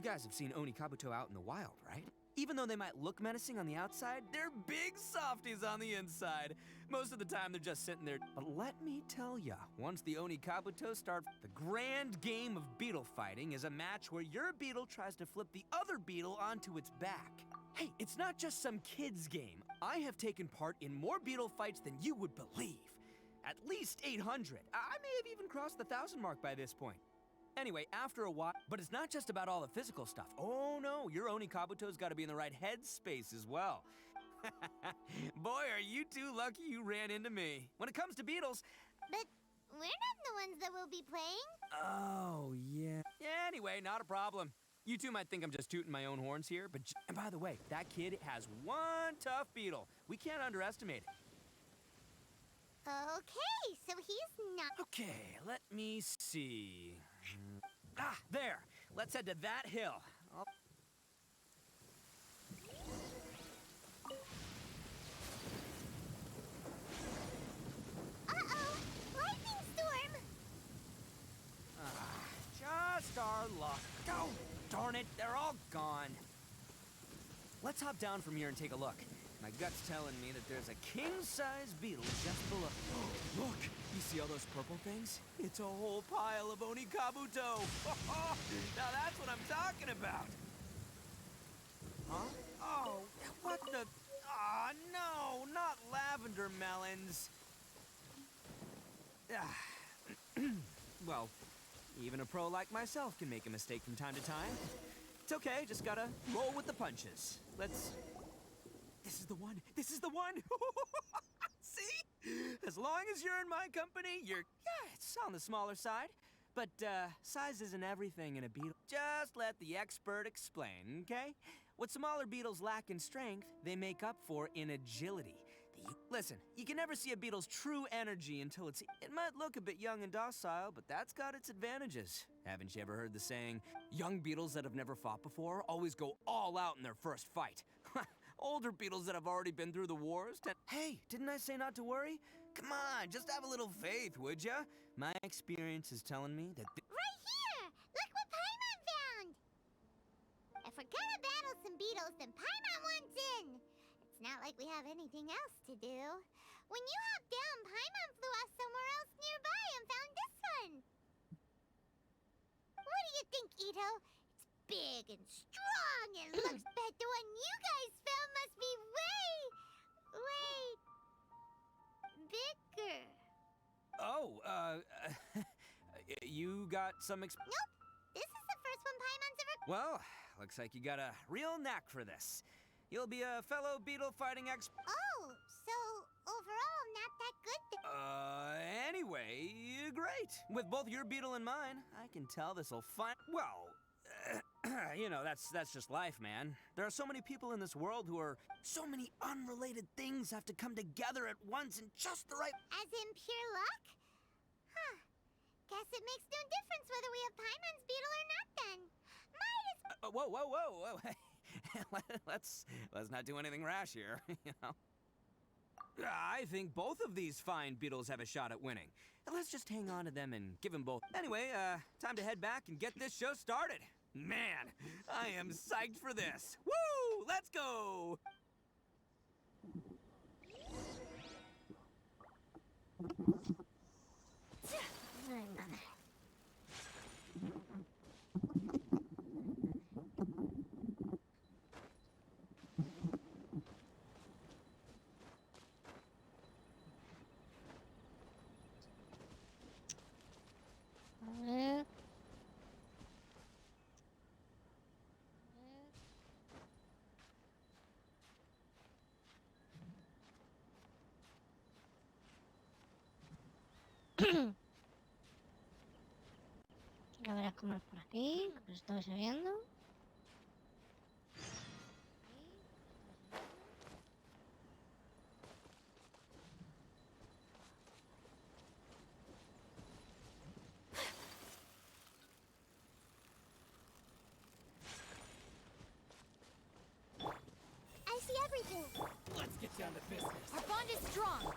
guys have seen Onikabuto out in the wild, right? Even though they might look menacing on the outside, they're big softies on the inside. Most of the time, they're just sitting there. But let me tell ya, once the Onikabuto start, the grand game of beetle fighting is a match where your beetle tries to flip the other beetle onto its back. Hey, it's not just some kid's game. I have taken part in more beetle fights than you would believe. At least 800. I may have even crossed the 1,000 mark by this point. Anyway, after a while, but it's not just about all the physical stuff. Oh no, your Onikabuto's gotta be in the right headspace as well. Boy, are you two lucky you ran into me. When it comes to beetles... But we're not the ones that will be playing. Oh, yeah. Yeah, anyway, not a problem. You two might think I'm just tooting my own horns here, but... And by the way, that kid has one tough beetle. We can't underestimate it. Okay, so he's not... Okay, let me see... Ah, there! Let's head to that hill. Uh-oh! Lightning storm! Just our luck. Oh, darn it, they're all gone. Let's hop down from here and take a look. My gut's telling me that there's a king-size beetle just below. Oh, look! You see all those purple things? It's a whole pile of Onikabuto! Now that's what I'm talking about! Huh? Oh, what the... Ah, no! Not lavender melons! Well, even a pro like myself can make a mistake from time to time. It's okay, just gotta roll with the punches. Let's... This is the one! This is the one! See? As long as you're in my company, yeah, it's on the smaller side. But, size isn't everything in a beetle. Just let the expert explain, okay? What smaller beetles lack in strength, they make up for in agility. Listen, you can never see a beetle's true energy until it's... It might look a bit young and docile, but that's got its advantages. Haven't you ever heard the saying, young beetles that have never fought before always go all out in their first fight? Older beetles that have already been through the wars Hey, didn't I say not to worry? Come on, just have a little faith, would ya? My experience is telling me that... Right here! Look what Paimon found! If we're gonna battle some beetles, then Paimon wants in! It's not like we have anything else to do. When you hopped down, Paimon flew off somewhere else nearby and found this one! What do you think, Ito? It's big and strong and looks bad. The one you guys found must be way bigger. Oh, you got some Nope. This is the first one Paimon's ever... Well, looks like you got a real knack for this. You'll be a fellow beetle fighting expert. Oh, so overall not that good Anyway, great. With both your beetle and mine, I can tell this'll well, you know, that's just life, man. There are so many people in this world who are... So many unrelated things have to come together at once in just the right... As in pure luck? Huh. Guess it makes no difference whether we have Paimon's beetle or not then. Might as... Whoa. Let's not do anything rash here, you know. I think both of these fine beetles have a shot at winning. Let's just hang on to them and give them both. Anyway, time to head back and get this show started. Man, I am psyched for this. Woo! Let's go! A ver cómo es por aquí, lo estoy subiendo. I see everything. Let's get down to business. Our bond is strong.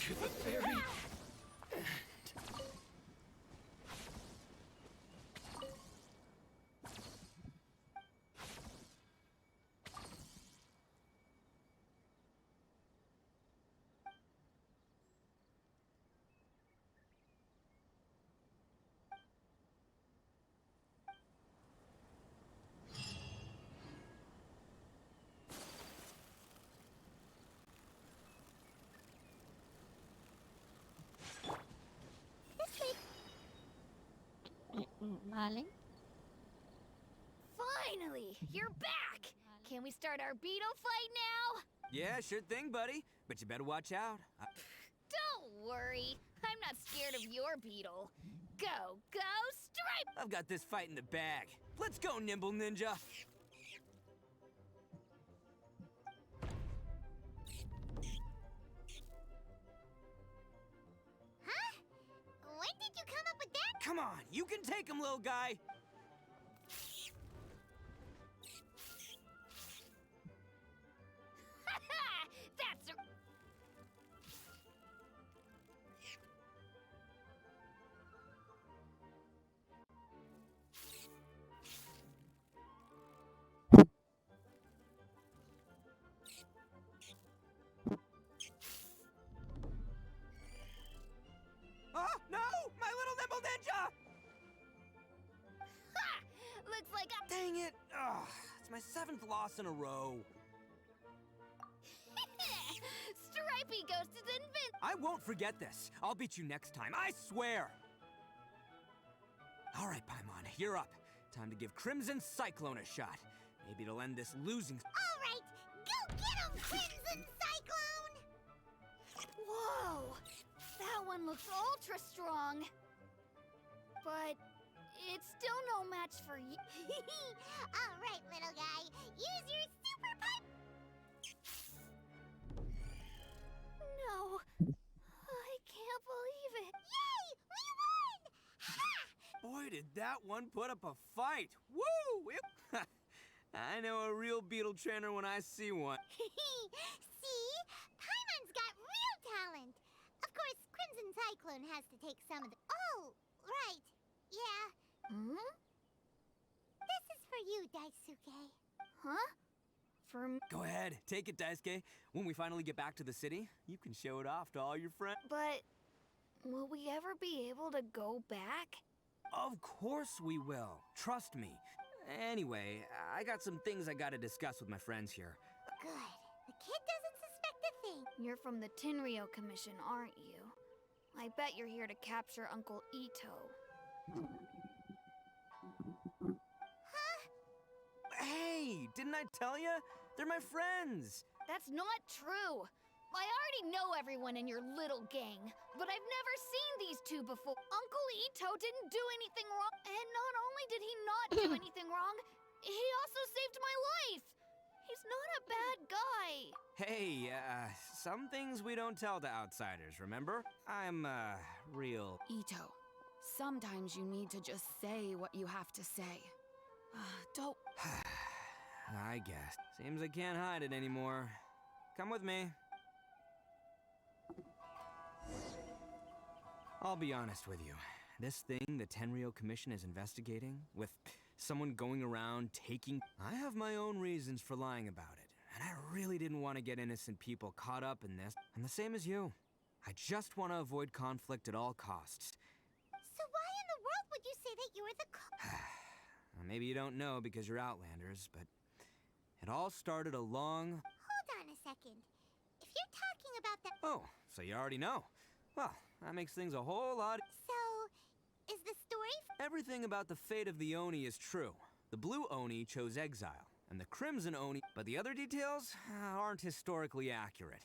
To the very... Vale. Finally, you're back! Can we start our beetle fight now? Yeah, sure thing, buddy. But you better watch out. Don't worry, I'm not scared of your beetle. Go, Stripe! I've got this fight in the bag. Let's go, Nimble Ninja. Huh? When did you come up with that? Come on, you can take him, little guy. That's a... Oh, no! My little Nimble Ninja! Ha! Looks like I'm... Dang it! Ugh, it's my 7th loss in a row. Stripey Ghost is invincible! I won't forget this. I'll beat you next time, I swear! All right, Paimon, you're up. Time to give Crimson Cyclone a shot. Maybe it'll end this losing... All right, go get him, Crimson Cyclone! Whoa! That one looks ultra strong. But it's still no match for you. All right, little guy, use your super pipe. No. I can't believe it. Yay, we won! Ha! Boy, did that one put up a fight! Woo! I know a real beetle trainer when I see one. See? Paimon's got real talent. Of course, Crimson Cyclone has to take some of the... Oh, right. Yeah. Hmm? This is for you, Daisuke. Huh? For me? Go ahead, take it, Daisuke. When we finally get back to the city, you can show it off to all your friends. But will we ever be able to go back? Of course we will. Trust me. Anyway, I got some things I gotta discuss with my friends here. Good. The kid doesn't suspect a thing. You're from the Tenryo Commission, aren't you? I bet you're here to capture Uncle Ito. Huh? Hey, didn't I tell you? They're my friends. That's not true. I already know everyone in your little gang, but I've never seen these two before. Uncle Ito didn't do anything wrong, and not only did he not do anything wrong, he also saved my life. He's not a bad guy. Hey, some things we don't tell to outsiders, remember? I'm, real... Ito, sometimes you need to just say what you have to say. Don't... I guess. Seems I can't hide it anymore. Come with me. I'll be honest with you. This thing the Tenryo Commission is investigating, with someone going around taking... I have my own reasons for lying about it, and I really didn't want to get innocent people caught up in this. I'm the same as you. I just want to avoid conflict at all costs. So why in the world would you say that you were the Maybe you don't know because you're Outlanders, but it all started a long... Hold on a second. If you're talking about that... Oh, so you already know. Well, that makes things a whole lot... So, is the story... Everything about the fate of the Oni is true. The Blue Oni chose exile, and the Crimson Oni... But the other details aren't historically accurate.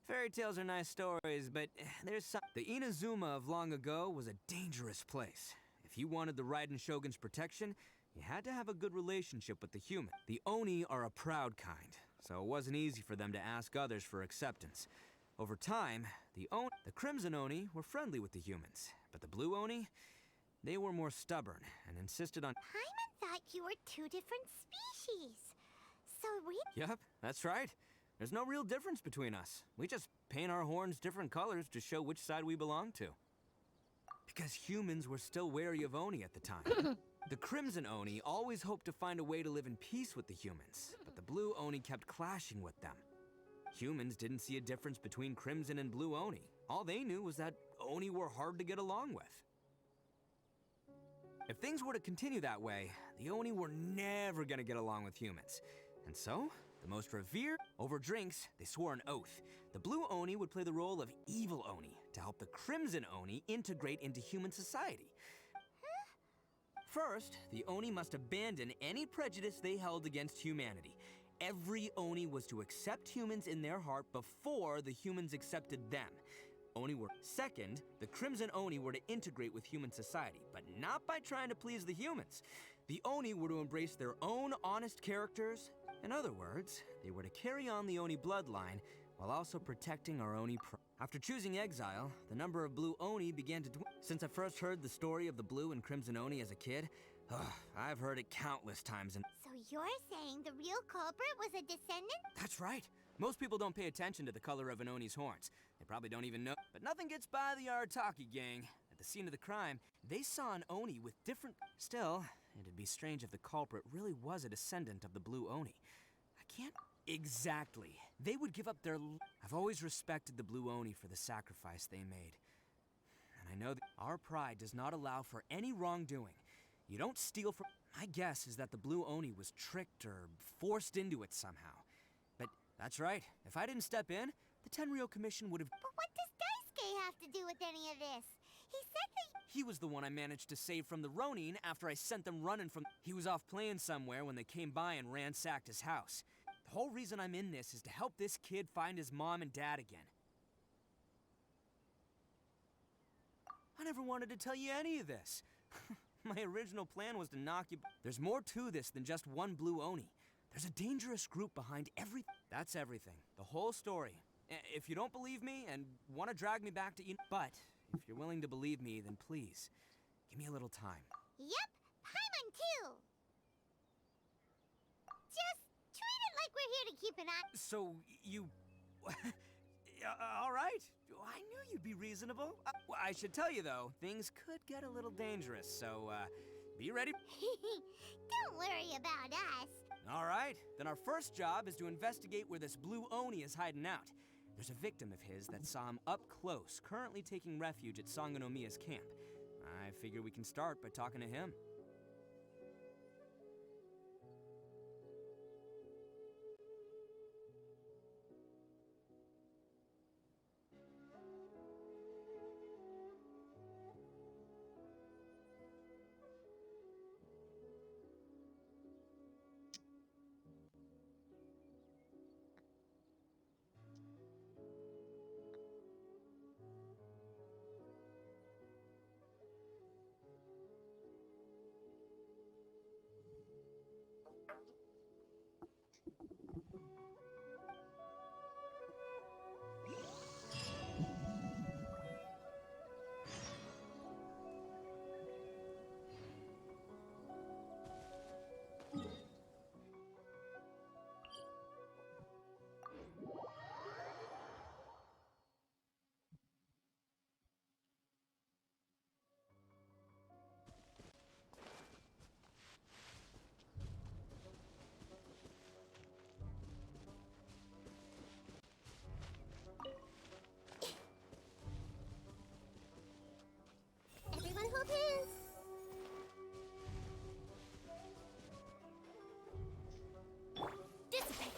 Fairy tales are nice stories, but there's some... The Inazuma of long ago was a dangerous place. If you wanted the Raiden Shogun's protection, you had to have a good relationship with the human. The Oni are a proud kind, so it wasn't easy for them to ask others for acceptance. Over time, the Crimson Oni were friendly with the humans, but the Blue Oni, they were more stubborn and insisted on... Paimon thought you were two different species. So we... Yep, that's right. There's no real difference between us. We just paint our horns different colors to show which side we belong to. Because humans were still wary of Oni at the time. The Crimson Oni always hoped to find a way to live in peace with the humans, but the Blue Oni kept clashing with them. Humans didn't see a difference between Crimson and Blue Oni. All they knew was that Oni were hard to get along with. If things were to continue that way, the Oni were never gonna get along with humans. And so, the most revered, over drinks, they swore an oath. The Blue Oni would play the role of evil Oni to help the Crimson Oni integrate into human society. First, the Oni must abandon any prejudice they held against humanity. Every Oni was to accept humans in their heart before the humans accepted them. Oni were. Second, the Crimson Oni were to integrate with human society, but not by trying to please the humans. The Oni were to embrace their own honest characters. In other words, they were to carry on the Oni bloodline while also protecting our Oni After choosing exile, the number of blue Oni began to dwindle. Since I first heard the story of the blue and crimson Oni as a kid, I've heard it countless times and— So you're saying the real culprit was a descendant? That's right. Most people don't pay attention to the color of an Oni's horns. They probably don't even know. But nothing gets by the Arataki gang. At the scene of the crime, they saw an Oni with different— Still, it'd be strange if the culprit really was a descendant of the blue Oni. I can't— Exactly. They would give up their— I've always respected the blue Oni for the sacrifice they made. And I know that our pride does not allow for any wrongdoing. You don't steal from— My guess is that the blue Oni was tricked or forced into it somehow. But that's right. If I didn't step in, the Tenryou Commission would have— But what does Daisuke have to do with any of this? He said that— He was the one I managed to save from the Ronin after I sent them running from— He was off playing somewhere when they came by and ransacked his house. The whole reason I'm in this is to help this kid find his mom and dad again. I never wanted to tell you any of this. My original plan was to knock you— There's more to this than just one blue Oni. There's a dangerous group behind every— That's everything. The whole story. If you don't believe me and want to drag me back to— But if you're willing to believe me, then please, give me a little time. Yep, Paimon too. Just treat it like we're here to keep an eye. So, you... all right. I knew you'd be reasonable. Well, I should tell you, though, things could get a little dangerous, so, be ready. Don't worry about us. All right. Then our first job is to investigate where this blue Oni is hiding out. There's a victim of his that saw him up close, currently taking refuge at Sangonomiya's camp. I figure we can start by talking to him. Everyone hold hands. Dissipate.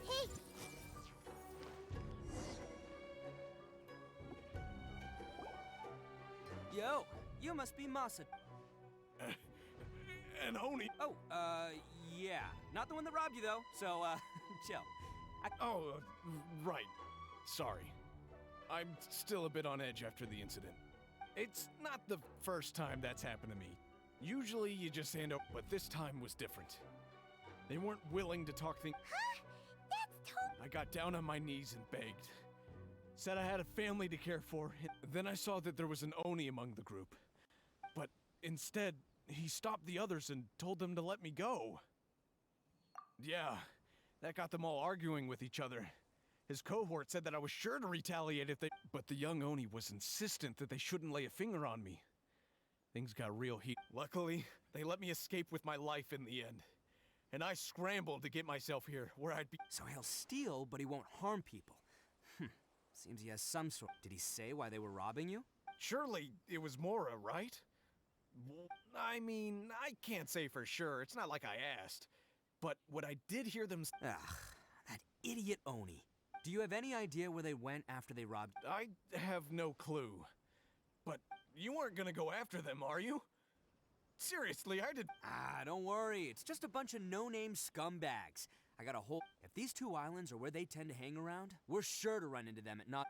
Hey, Yo, you must be Masa. And Oni. Oh, yeah. Not the one that robbed you, though, so, chill. Oh, right. Sorry. I'm still a bit on edge after the incident. It's not the first time that's happened to me. Usually you just hand over, but this time was different. They weren't willing to talk things. huh? That's totally— I got down on my knees and begged. Said I had a family to care for. Then I saw that there was an Oni among the group. But instead, he stopped the others and told them to let me go. Yeah, that got them all arguing with each other. His cohort said that I was sure to retaliate if they— But the young Oni was insistent that they shouldn't lay a finger on me. Things got real heat. Luckily, they let me escape with my life in the end. And I scrambled to get myself here, where I'd be— So he'll steal, but he won't harm people. Seems he has some sort. Did he say why they were robbing you? Surely it was Mora, right? I mean, I can't say for sure. It's not like I asked. But what I did hear them Ugh, that idiot Oni. Do you have any idea where they went after they robbed? I have no clue. But you weren't gonna go after them, are you? Seriously, I did. Ah, don't worry. It's just a bunch of no-name scumbags. I got a whole... If these two islands are where they tend to hang around, we're sure to run into them at not...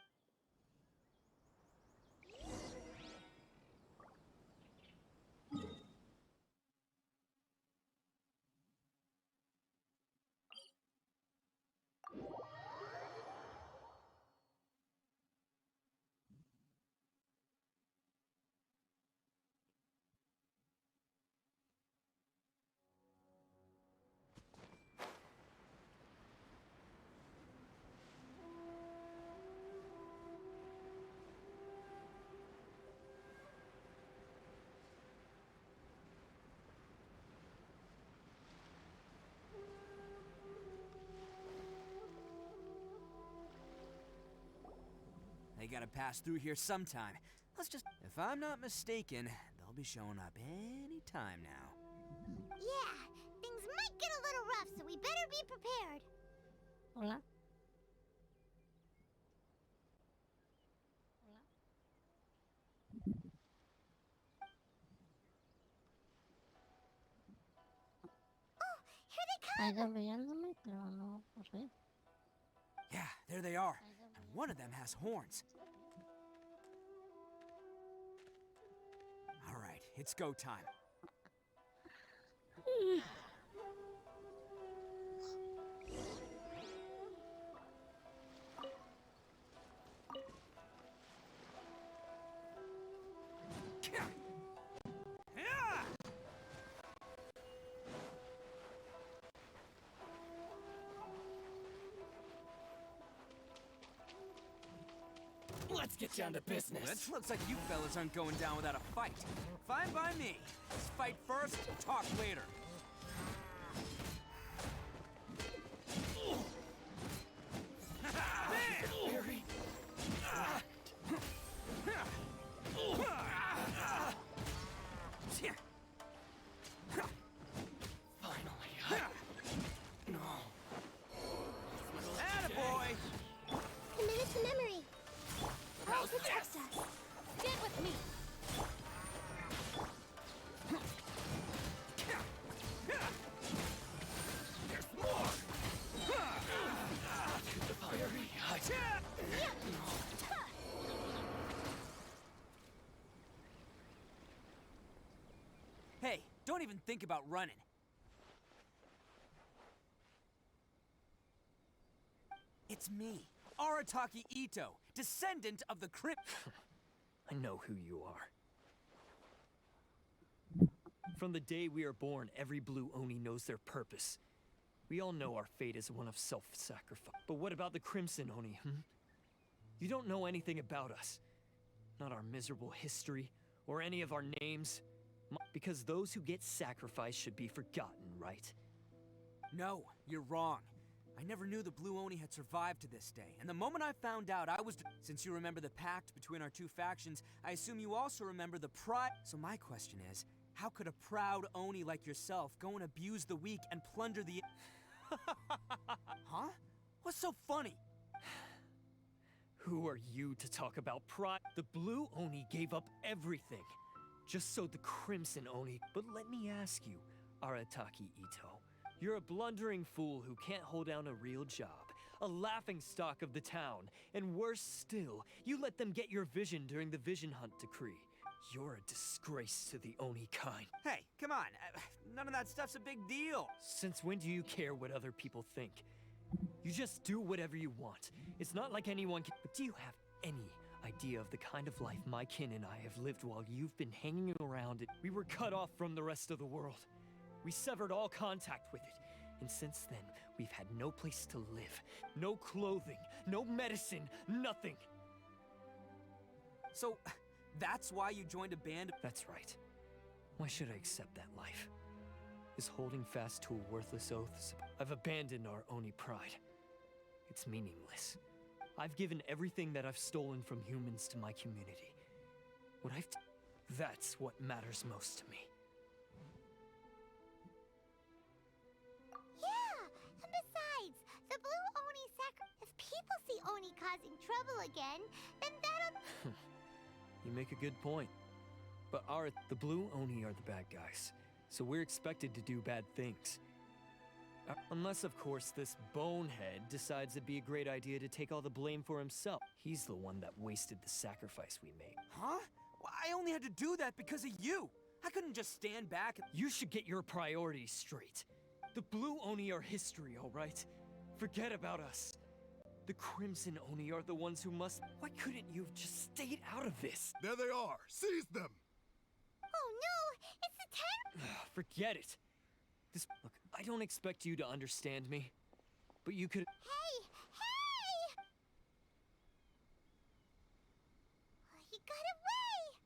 They gotta pass through here sometime. Let's just... If I'm not mistaken, they'll be showing up any time now. Yeah, things might get a little rough, so we better be prepared. Hola. Oh, here they come! Ha ido brillándome, pero no sé. Yeah, there they are. And one of them has horns. All right, it's go time. Let's get down to business. It looks like you fellas aren't going down without a fight. Fine by me. Let's fight first, talk later. Very. Finally. No. Attaboy! Commit it to memory. I'll protect us. Get with me. There's more. The fiery height. Hey, don't even think about running. It's me, Arataki Ito, descendant of the Crypt. I know who you are. From the day we are born, every blue Oni knows their purpose. We all know our fate is one of self-sacrifice. But what about the Crimson Oni, You don't know anything about us. Not our miserable history, or any of our names. Because those who get sacrificed should be forgotten, right? No, you're wrong. I never knew the Blue Oni had survived to this day, and the moment I found out, I was... Since you remember the pact between our two factions, I assume you also remember the pride... So my question is, how could a proud Oni like yourself go and abuse the weak and plunder the... Huh? What's so funny? Who are you to talk about pride? The Blue Oni gave up everything, just so the Crimson Oni... But let me ask you, Arataki Ito. You're a blundering fool who can't hold down a real job, a laughingstock of the town, and worse still, you let them get your vision during the Vision Hunt decree. You're a disgrace to the Oni kind. Hey, come on. None of that stuff's a big deal. Since when do you care what other people think? You just do whatever you want. It's not like anyone can... But do you have any idea of the kind of life my kin and I have lived while you've been hanging around it? We were cut off from the rest of the world. We severed all contact with it. And since then, we've had no place to live. No clothing, no medicine, nothing. So, that's why you joined a band? That's right. Why should I accept that life? Is holding fast to a worthless oath? I've abandoned our Oni pride. It's meaningless. I've given everything that I've stolen from humans to my community. That's what matters most to me. Yeah, and besides, the blue Oni if people see Oni causing trouble again, then that'll... You make a good point. But the blue Oni are the bad guys, so we're expected to do bad things. Unless, of course, this bonehead decides it'd be a great idea to take all the blame for himself. He's the one that wasted the sacrifice we made. Huh? Well, I only had to do that because of you. I couldn't just stand back and... You should get your priorities straight. The blue Oni are history, all right? Forget about us. The Crimson Oni are the ones who must... Why couldn't you have just stayed out of this? There they are! Seize them! Oh no! It's the Ten... Forget it. Look, I don't expect you to understand me, but you could... Hey! Hey! He got away!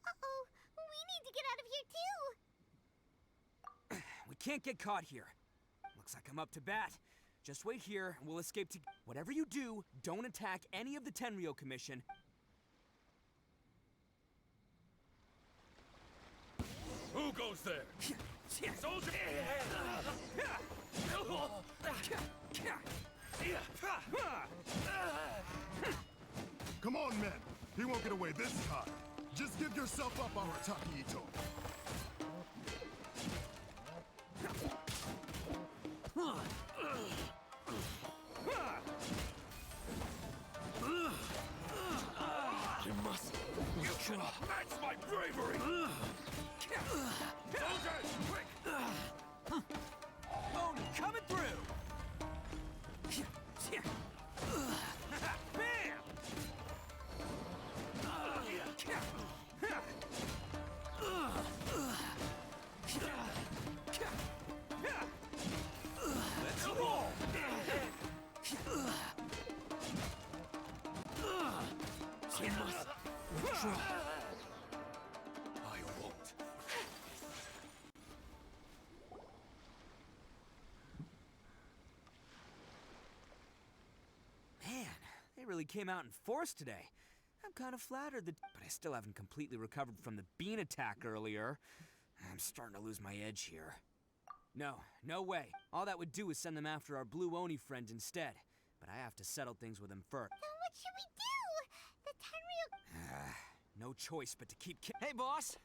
Uh-oh, we need to get out of here too! We can't get caught here. Looks like I'm up to bat. Just wait here, and we'll escape to... Whatever you do, don't attack any of the Tenryou Commission. Who goes there? Soldier! Come on, men. He won't get away this time. Just give yourself up, Arataki Ito. You must withdraw. Match my bravery! Soldiers, quick! Oni coming through! Bam! Let's roll! You must withdraw. I won't. Man, they really came out in force today. I'm kind of flattered that... But I still haven't completely recovered from the bean attack earlier. I'm starting to lose my edge here. No way. All that would do is send them after our blue Oni friend instead. But I have to settle things with him first. Then what should we do? The Tenryou... No choice but to keep Hey, boss!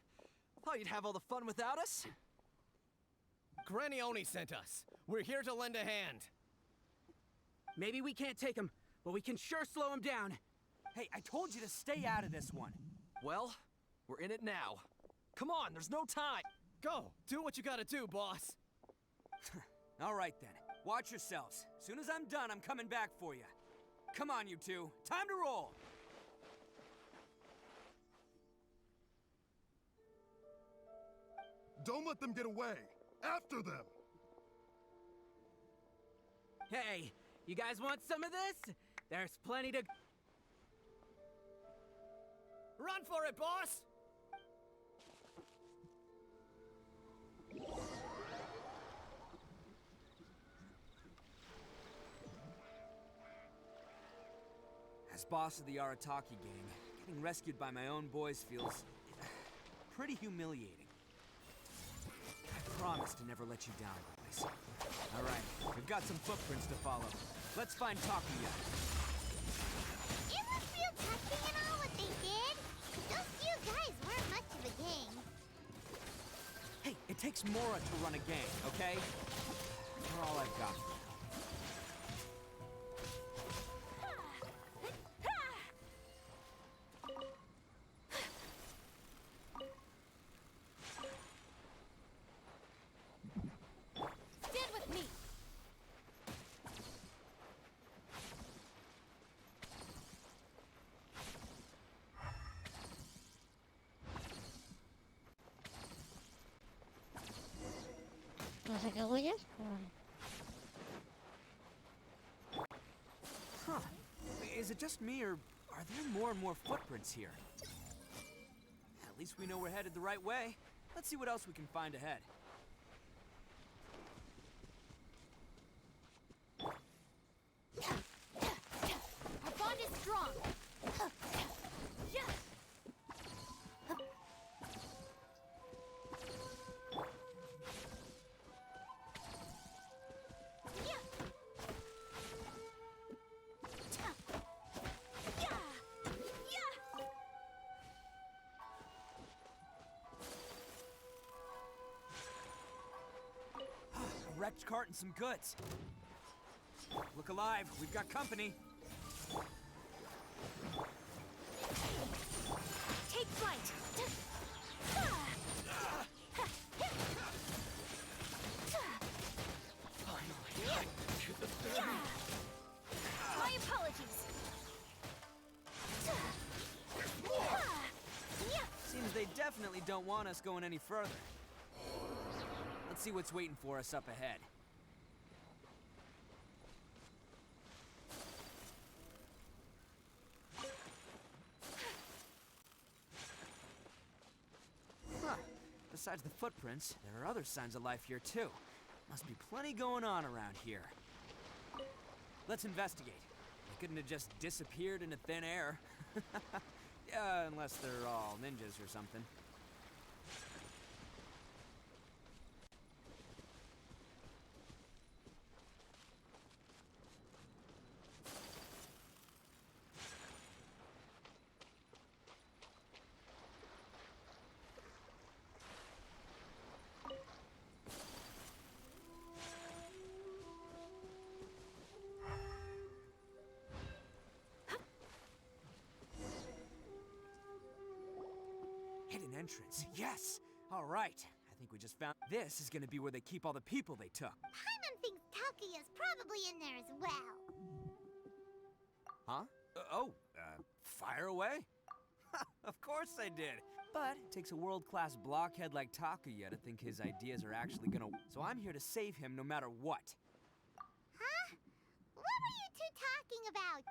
Thought you'd have all the fun without us? Granny Oni sent us. We're here to lend a hand. Maybe we can't take him, but we can sure slow him down. Hey, I told you to stay out of this one. Well, we're in it now. Come on, there's no time! Go! Do what you gotta do, boss! All right then. Watch yourselves. Soon as I'm done, I'm coming back for you. Come on, you two. Time to roll! Don't let them get away! After them! Hey, you guys want some of this? There's plenty to... Run for it, boss! As boss of the Arataki gang, getting rescued by my own boys feels... pretty humiliating. I promise to never let you down, boys. Alright, we've got some footprints to follow. Let's find Takuya. It was real touching and all what they did. Those few guys weren't much of a gang. Hey, it takes Mora to run a gang, okay? You're all I've got. Stand with me. No sé qué huyes, pero vale. Huh. Is it just me, or are there more and more footprints here? At least we know we're headed the right way. Let's see what else we can find ahead. Our stretch cart and some goods. Look alive, we've got company. Take flight. My apologies. Seems they definitely don't want us going any further. Let's see what's waiting for us up ahead. Huh. Besides the footprints, there are other signs of life here too. Must be plenty going on around here. Let's investigate. They couldn't have just disappeared into thin air. Yeah, unless they're all ninjas or something. Hidden entrance, yes! All right, I think we just found... This is gonna be where they keep all the people they took. Paimon thinks Takuya's probably in there as well. Huh? Fire away? Of course I did! But it takes a world-class blockhead like Takuya to think his ideas are actually gonna... So I'm here to save him no matter what. Huh? What were you two talking about?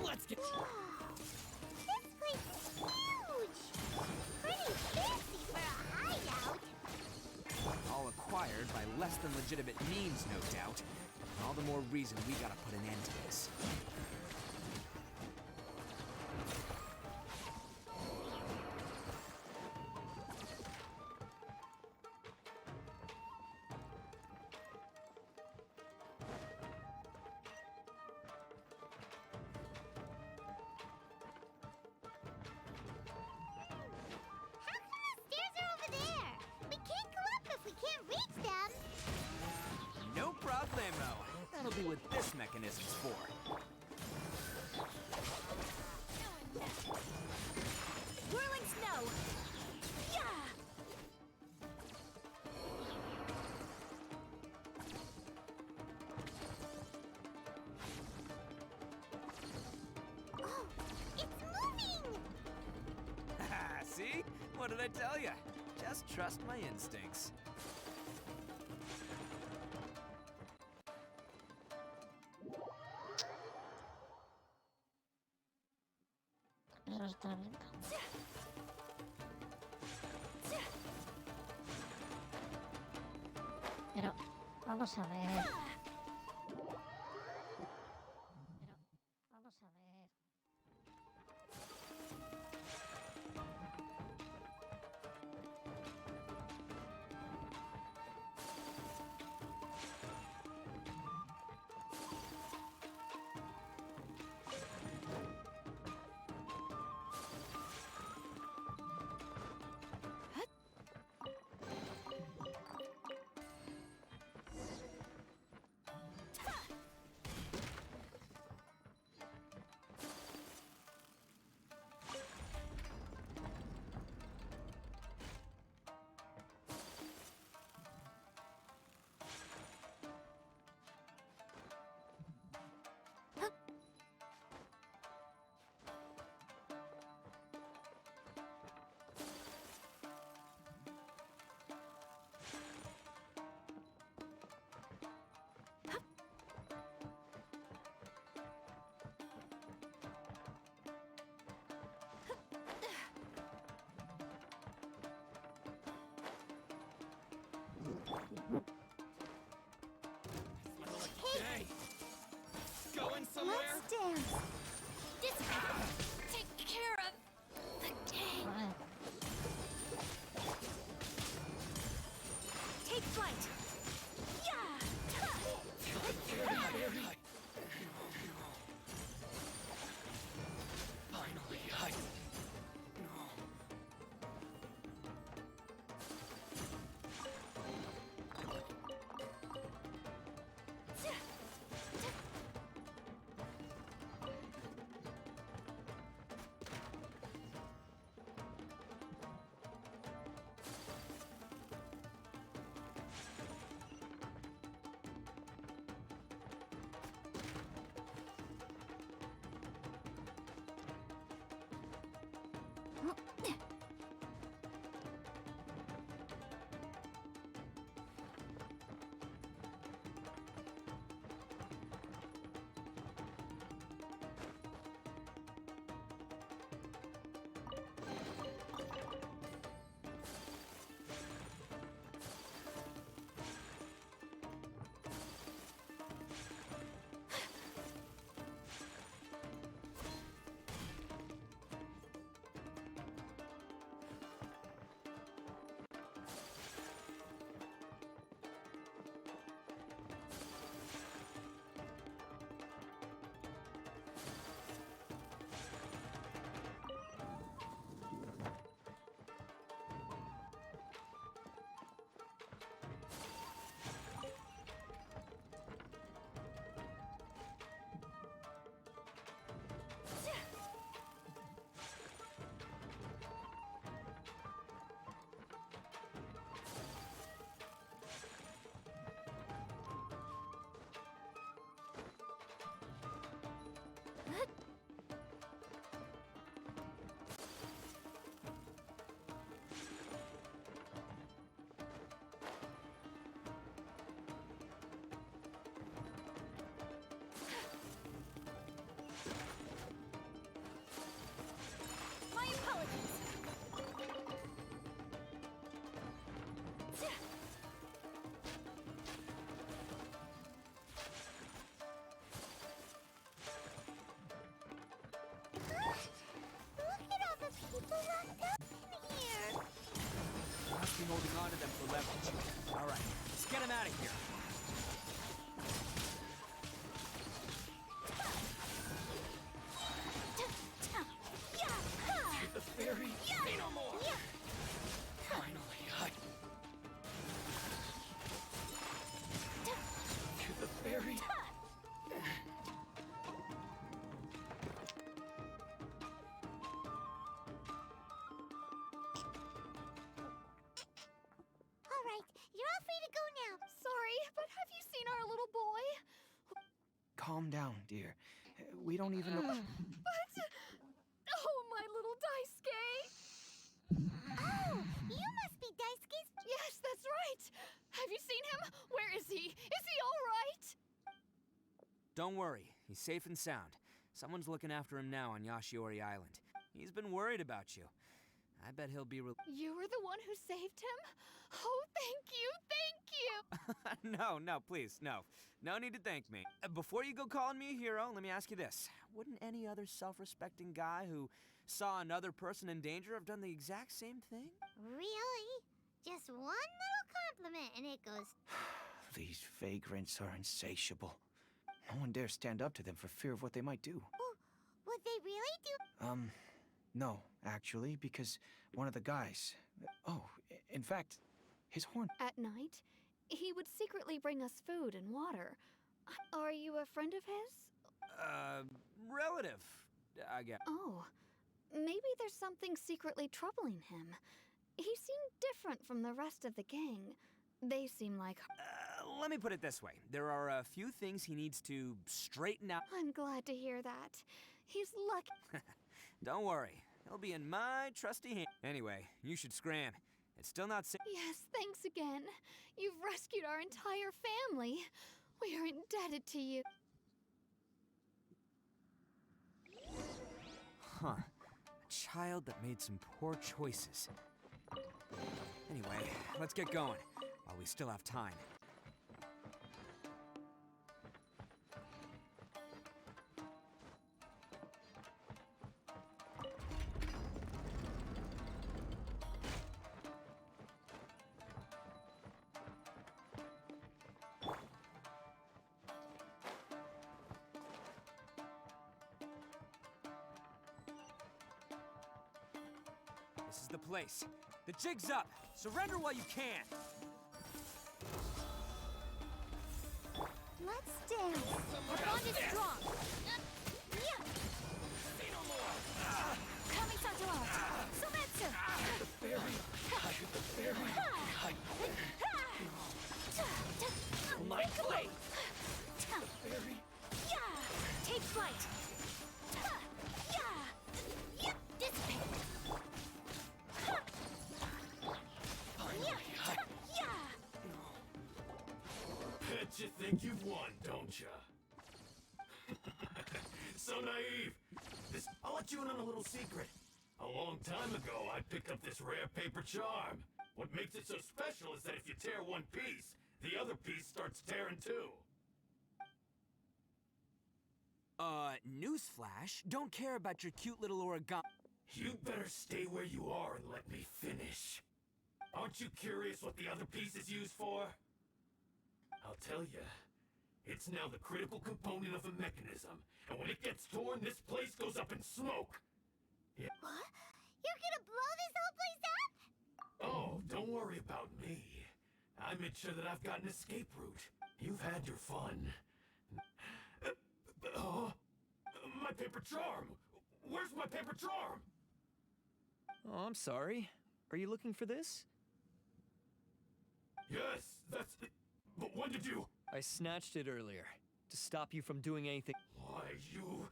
Let's get... This place is huge! Pretty fancy for a hideout! All acquired by less than legitimate means, no doubt. All the more reason we gotta put an end to this. exactly what this mechanism's for. Whirling snow! Yeah! Oh, it's moving! See? What did I tell you? Just trust my instincts. Eso está bien. Pero, vamos a ver. Vamos a ver. Hey! Going somewhere? Let's dance. This take care of the day. Vale. Take flight. Yeah! Finally, My apologies. Look at all the people locked up in here. Must be holding on to them for leverage. All right, let's get them out of here. the ferry. Say no more. Finally, to the ferry. calm down, dear. We don't even know. But... Oh, my little Daisuke! Oh, you must be Daisuke's... Yes, that's right! Have you seen him? Where is he? Is he all right? Don't worry, he's safe and sound. Someone's looking after him now on Yashiori Island. He's been worried about you. I bet he'll be You were the one who saved him? Oh, thank you, thank you! No, please, no. No need to thank me. Before you go calling me a hero, let me ask you this. Wouldn't any other self-respecting guy who saw another person in danger have done the exact same thing? Really? Just one little compliment and it goes... These vagrants are insatiable. No one dares stand up to them for fear of what they might do. Oh, would they really do... No, actually, because one of the guys... Oh, in fact, his horn... At night, he would secretly bring us food and water. Are you a friend of his? Relative, I guess. Oh, maybe there's something secretly troubling him. He seemed different from the rest of the gang. They seem like... Let me put it this way. There are a few things he needs to straighten out. I'm glad to hear that. He's lucky. Don't worry. He'll be in my trusty hand. Anyway, you should scram. It's still not safe. Yes, thanks again. You've rescued our entire family. We are indebted to you. Huh. A child that made some poor choices. Anyway, let's get going, while we still have time. This is the place. The jig's up. Surrender while you can. Let's dance. Our bond is strong. Kami-sato. Sumetsu. My blade! Take flight. Dissipate. Bet you think you've won, don't ya? So naive. I'll let you in on a little secret. A long time ago, I picked up this rare paper charm. What makes it so special is that if you tear one piece, the other piece starts tearing too. Newsflash, don't care about your cute little origami. You'd better stay where you are and let me finish. Aren't you curious what the other piece is used for? I'll tell ya. It's now the critical component of a mechanism, and when it gets torn, this place goes up in smoke. Yeah. What? You're gonna blow this whole place up? Oh, don't worry about me. I made sure that I've got an escape route. You've had your fun. My paper charm! Where's my paper charm? Oh, I'm sorry. Are you looking for this? Yes, that's it. But when did you... I snatched it earlier, to stop you from doing anything. Why, you...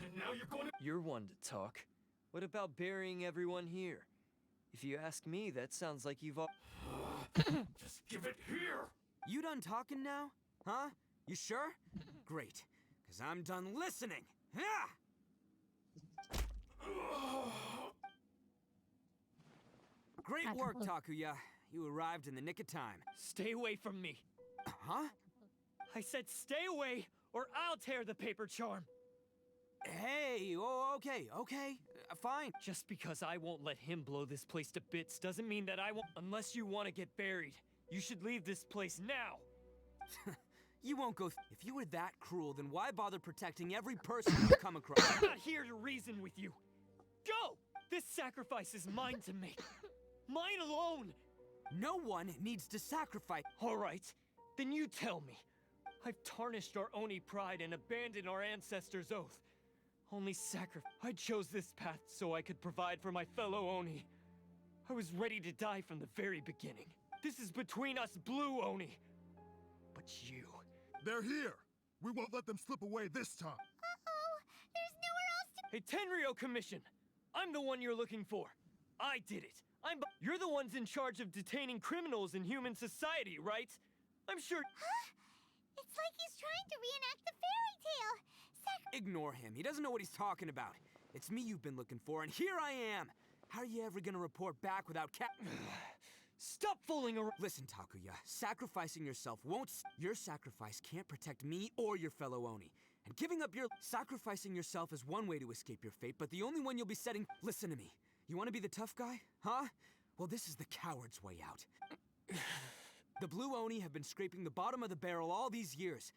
And now you're going to... You're one to talk. What about burying everyone here? If you ask me, that sounds like you've all... Just give it here! You done talking now? Huh? You sure? Great, because I'm done listening. Great work, Takuya. You arrived in the nick of time. Stay away from me. Huh? I said stay away, or I'll tear the paper charm. Hey, oh, okay, fine. Just because I won't let him blow this place to bits doesn't mean that I won't. Unless you want to get buried, you should leave this place now. You won't go. If you were that cruel, then why bother protecting every person you come across? I'm not here to reason with you. Go! This sacrifice is mine to make. Mine alone. No one needs to sacrifice. All right, then you tell me. I've tarnished our Oni pride and abandoned our ancestors' oath. Only sacrifice. I chose this path so I could provide for my fellow Oni. I was ready to die from the very beginning. This is between us blue Oni. But you... They're here! We won't let them slip away this time. Uh-oh, there's nowhere else to... Hey, Tenryo Commission! I'm the one you're looking for. I did it. You're the ones in charge of detaining criminals in human society, right? I'm sure... Huh? It's like he's trying to reenact the fairy tale. Ignore him. He doesn't know what he's talking about. It's me you've been looking for, and here I am. How are you ever gonna report back without Stop fooling around! Listen, Takuya, sacrificing yourself won't your sacrifice can't protect me or your fellow Oni. And giving up your... Sacrificing yourself is one way to escape your fate, but the only one you'll be setting... Listen to me. You want to be the tough guy? Huh? Well, this is the coward's way out. The Blue Oni have been scraping the bottom of the barrel all these years.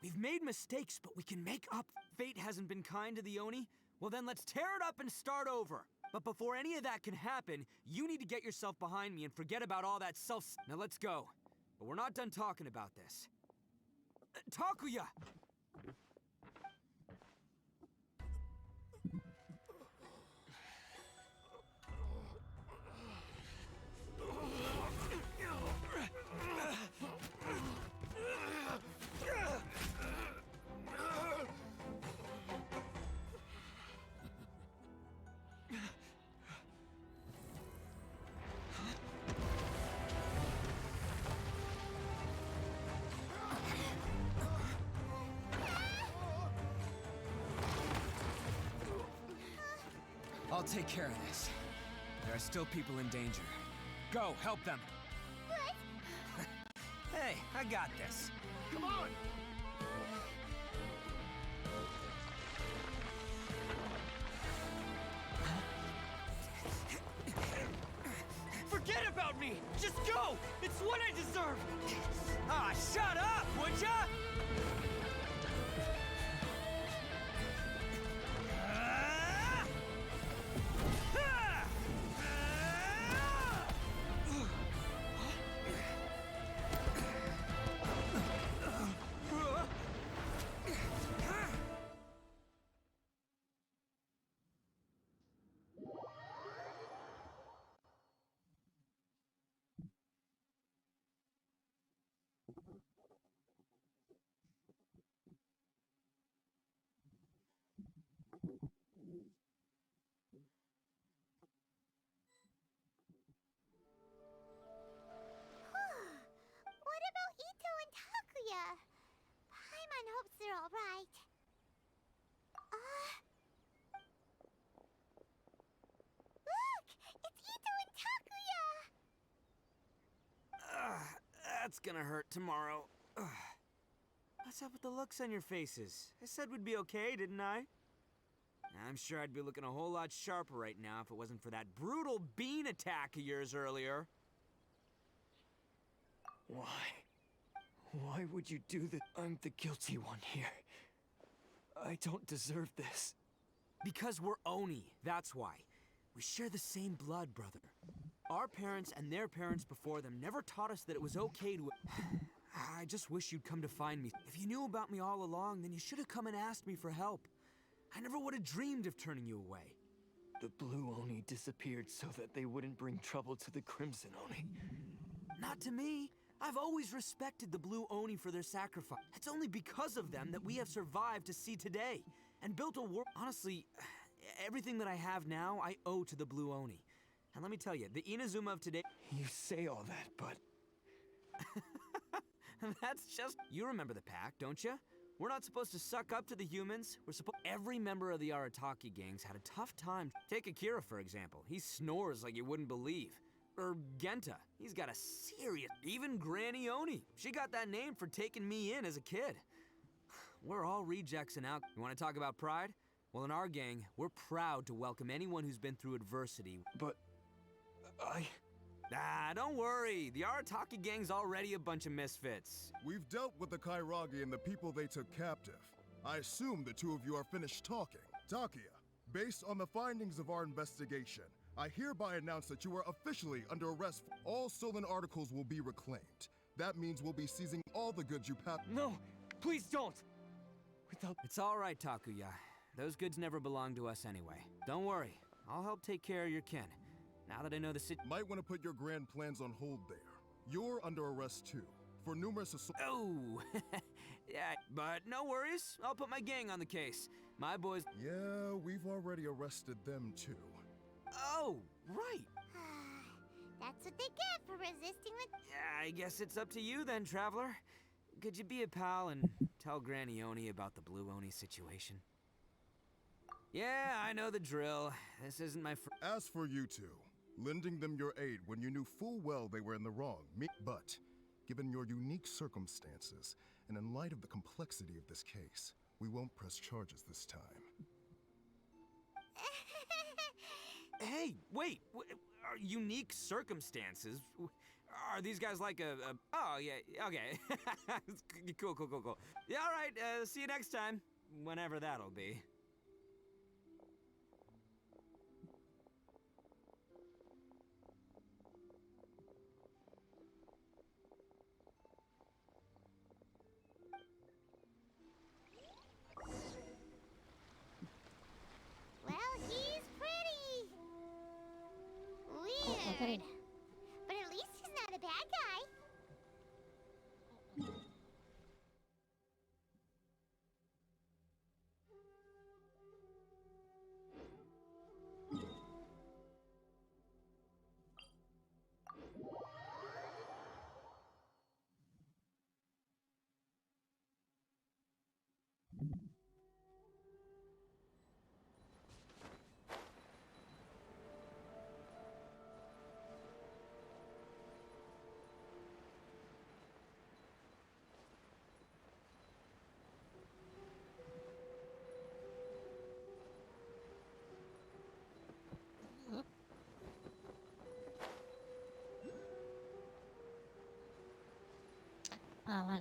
We've made mistakes, but we can make up. Fate hasn't been kind to the Oni? Well, then let's tear it up and start over. But before any of that can happen, you need to get yourself behind me and forget about all that Now let's go. But we're not done talking about this. Takuya! I'll take care of this. There are still people in danger. Go, help them. What? Hey, I got this. Come on! Forget about me! Just go! It's what I deserve! Ah, shut up, would ya? What about Ito and Takuya? Paimon hopes they're all right. Look! It's Ito and Takuya! That's gonna hurt tomorrow. What's up with the looks on your faces? I said we'd be okay, didn't I? I'm sure I'd be looking a whole lot sharper right now if it wasn't for that brutal bean attack of yours earlier. Why? Why would you do that? I'm the guilty one here. I don't deserve this. Because we're Oni, that's why. We share the same blood, brother. Our parents and their parents before them never taught us that it was okay to... I just wish you'd come to find me. If you knew about me all along, then you should have come and asked me for help. I never would have dreamed of turning you away. The Blue Oni disappeared so that they wouldn't bring trouble to the Crimson Oni. Not to me. I've always respected the Blue Oni for their sacrifice. It's only because of them that we have survived to see today. And built a world... Honestly, everything that I have now, I owe to the Blue Oni. And let me tell you, the Inazuma of today... You say all that, but... That's just... You remember the pack, don't you? We're not supposed to suck up to the humans. We're supposed... Every member of the Arataki gangs had a tough time. Take Akira, for example. He snores like you wouldn't believe. Or Genta. He's got a serious... Even Granny Oni. She got that name for taking me in as a kid. We're all rejects and out... You want to talk about pride? Well, in our gang, we're proud to welcome anyone who's been through adversity. But... Ah, don't worry. The Arataki gang's already a bunch of misfits. We've dealt with the Kairagi and the people they took captive. I assume the two of you are finished talking. Takuya, based on the findings of our investigation, I hereby announce that you are officially under arrest. All stolen articles will be reclaimed. That means we'll be seizing all the goods you packed. No, please don't! Without... It's all right, Takuya. Those goods never belonged to us anyway. Don't worry. I'll help take care of your kin. Now that I know the Might want to put your grand plans on hold there. You're under arrest too, for numerous assaults. Oh, yeah, but no worries. I'll put my gang on the case. My boys. Yeah, we've already arrested them too. Oh, right. That's what they get for resisting the... Yeah, I guess it's up to you then, Traveler. Could you be a pal and tell Granny Oni about the Blue Oni situation? Yeah, I know the drill. This isn't my As for you two, lending them your aid when you knew full well they were in the wrong. But, given your unique circumstances, and in light of the complexity of this case, we won't press charges this time. Hey, wait. Unique circumstances? Are these guys like a oh, yeah, okay. Cool. Yeah, all right, see you next time. Whenever that'll be. Well, he's pretty. Okay. Weird. But at least he's not a bad guy. Ah, vale.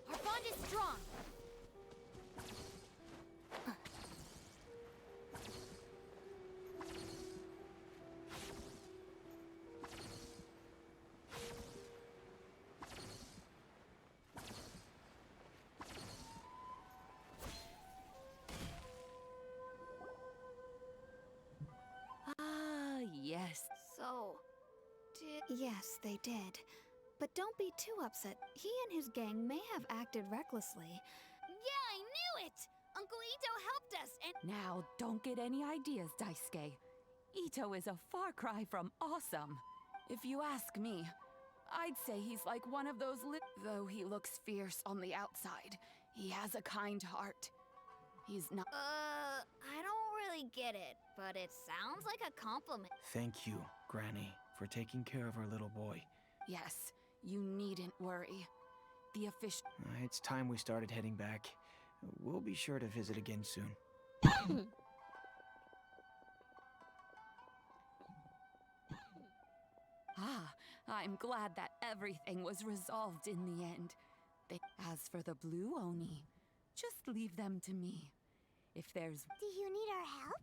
Our bond is strong. Ah, yes. So, yes, they did. But don't be too upset. He and his gang may have acted recklessly. Yeah, I knew it! Uncle Ito helped us, and Now, don't get any ideas, Daisuke. Ito is a far cry from awesome. If you ask me, I'd say he's like one of those though he looks fierce on the outside, he has a kind heart. He's not- I don't really get it, but it sounds like a compliment. Thank you, Granny, for taking care of our little boy. Yes, you needn't worry. The official- It's time we started heading back. We'll be sure to visit again soon. Ah, I'm glad that everything was resolved in the end. As for the Blue Oni, just leave them to me. If there's... Do you need our help?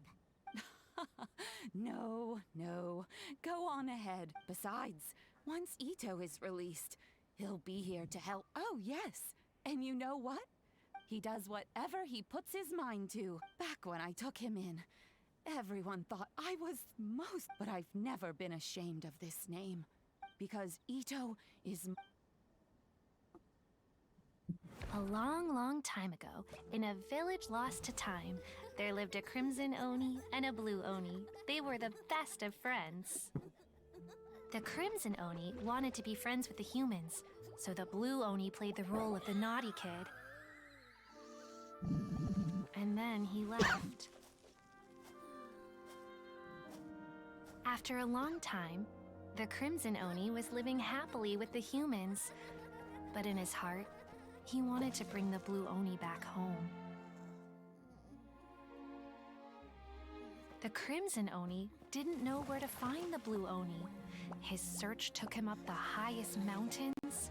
No. Go on ahead. Besides, once Ito is released, he'll be here to help. Oh, yes. And you know what? He does whatever he puts his mind to. Back when I took him in, everyone thought I was most... But I've never been ashamed of this name. Because Ito is... A long, long time ago, in a village lost to time, there lived a crimson Oni and a blue Oni. They were the best of friends. The crimson Oni wanted to be friends with the humans, so the blue Oni played the role of the naughty kid. And then he left. After a long time, the crimson Oni was living happily with the humans, but in his heart, he wanted to bring the blue Oni back home. The crimson Oni didn't know where to find the blue Oni. His search took him up the highest mountains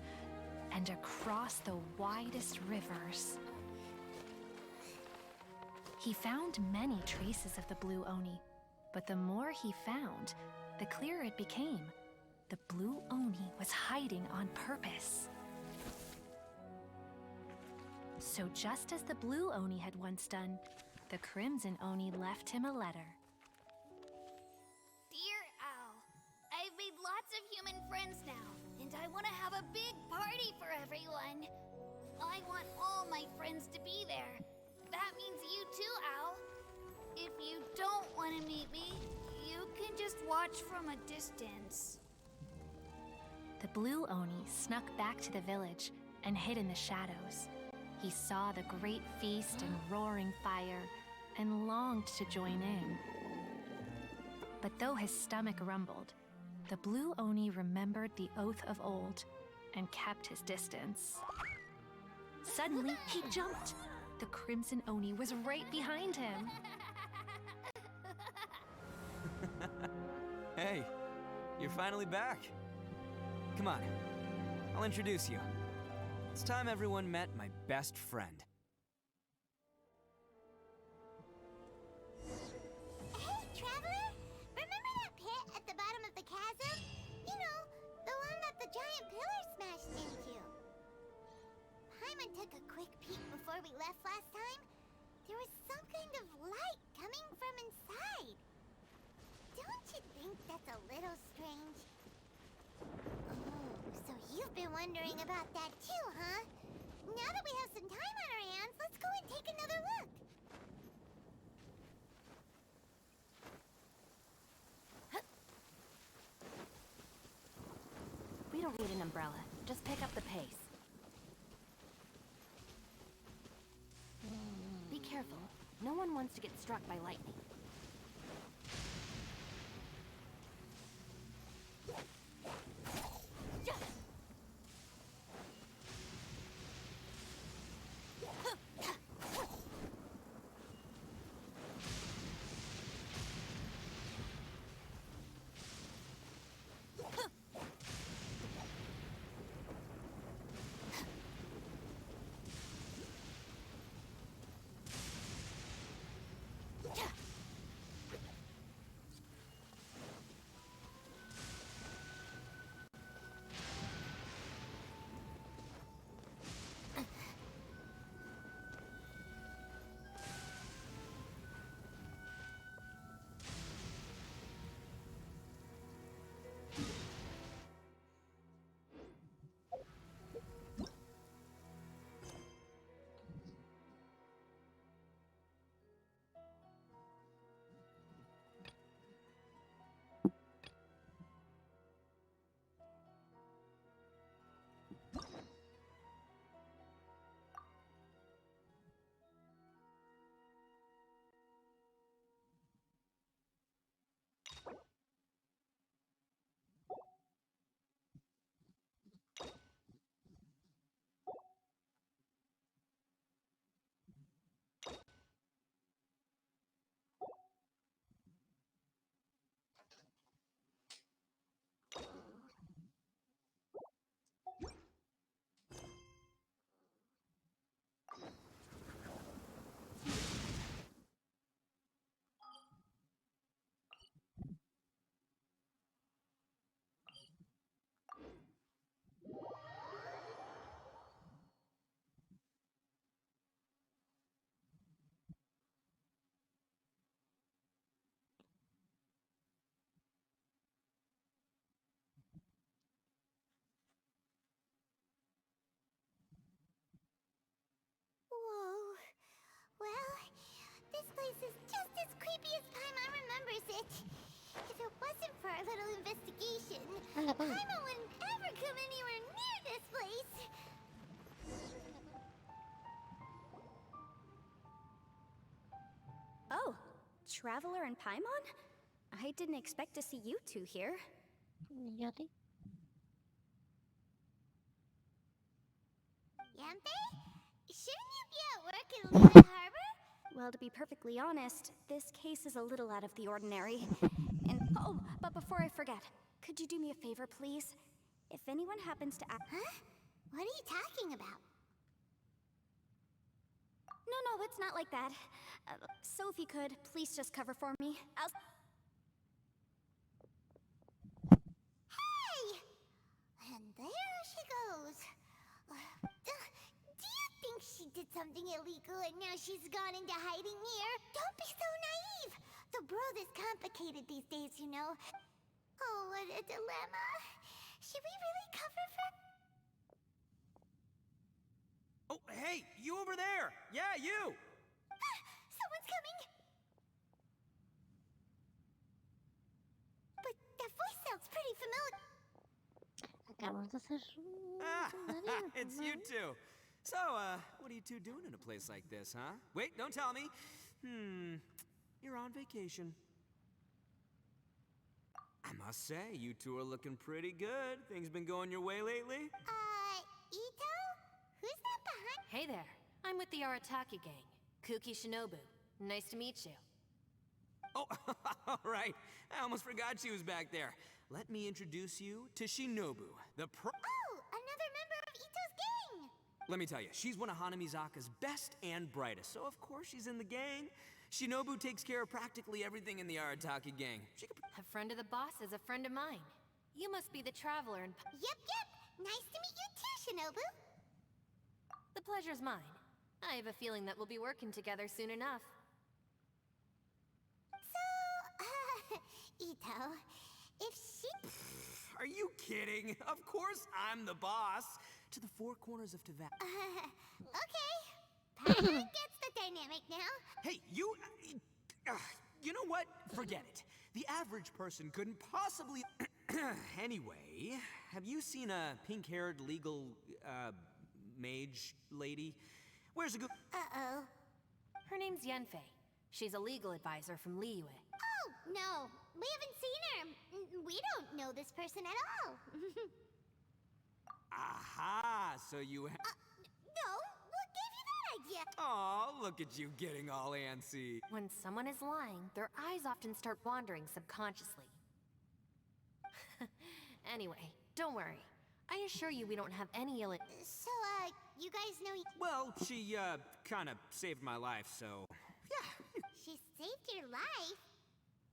and across the widest rivers. He found many traces of the blue Oni, but the more he found, the clearer it became. The blue Oni was hiding on purpose. So just as the blue Oni had once done, the Crimson Oni left him a letter. Dear Owl, I've made lots of human friends now, and I want to have a big party for everyone. I want all my friends to be there. That means you too, Owl. If you don't want to meet me, you can just watch from a distance. The Blue Oni snuck back to the village and hid in the shadows. He saw the great feast and roaring fire and longed to join in. But though his stomach rumbled, the Blue Oni remembered the oath of old and kept his distance. Suddenly, he jumped. The Crimson Oni was right behind him. Hey, you're finally back. Come on, I'll introduce you. It's time everyone met my best friend. Hey, Traveler! Remember that pit at the bottom of the chasm? You know, the one that the giant pillar smashed into. Paimon took a quick peek before we left last time. There was some kind of light coming from inside. Don't you think that's a little strange? Oh, so you've been wondering about that too, huh? Now that we have some time on our hands, let's go and take another look. We don't need an umbrella. Just pick up the pace. Be careful. No one wants to get struck by lightning. Whoa. Well, this place is just as creepy as Paimon remembers it. If it wasn't for our little investigation, Paimon wouldn't ever come anywhere near this place. Oh, Traveler and Paimon? I didn't expect to see you two here. Yoti. Yampe? Shouldn't you be at work in Luna Harbor? Well, to be perfectly honest, this case is a little out of the ordinary. And oh, but before I forget, could you do me a favor, please? If anyone happens to ask... Huh? What are you talking about? No, it's not like that. So if you could, please just cover for me. Hey! And there she goes. Do you think she did something illegal and now she's gone into hiding here. Don't be so naive. The world is complicated these days, you know. Oh, what a dilemma. Should we really cover for... Oh, hey, you over there! Yeah, you! Someone's coming! But that voice sounds pretty familiar. Acabamos de hacer Ah, un anime, it's ¿no? you two. So, what are you two doing in a place like this, huh? Wait, don't tell me. You're on vacation. I must say, you two are looking pretty good. Things been going your way lately? Ito? Who's that behind? Hey there, I'm with the Arataki gang. Kuki Shinobu. Nice to meet you. Oh, all right. I almost forgot she was back there. Let me introduce you to Shinobu, the pro... Oh, another member of Ito's gang! Let me tell you, she's one of Hana Mizaka's best and brightest, so of course she's in the gang. Shinobu takes care of practically everything in the Arataki gang. She could... A friend of the boss is a friend of mine. You must be the traveler and... Yep. Nice to meet you too, Shinobu. The pleasure's mine. I have a feeling that we'll be working together soon enough. So, Ito, if she... Are you kidding? Of course I'm the boss. To the four corners of Tava... Okay. Paimon gets the dynamic now. Hey, you... you know what? Forget it. The average person couldn't possibly... Anyway, have you seen a pink-haired legal, mage lady? Where's a good... Uh-oh. Her name's Yenfei. She's a legal advisor from Liyue. Oh, no. We haven't seen her. We don't know this person at all. Aha! So you... No, what gave you that idea? Aw, look at you getting all antsy. When someone is lying, their eyes often start wandering subconsciously. Anyway, don't worry. I assure you we don't have any ill... So, you guys know... Well, she, kinda saved my life, so... Yeah. She saved your life?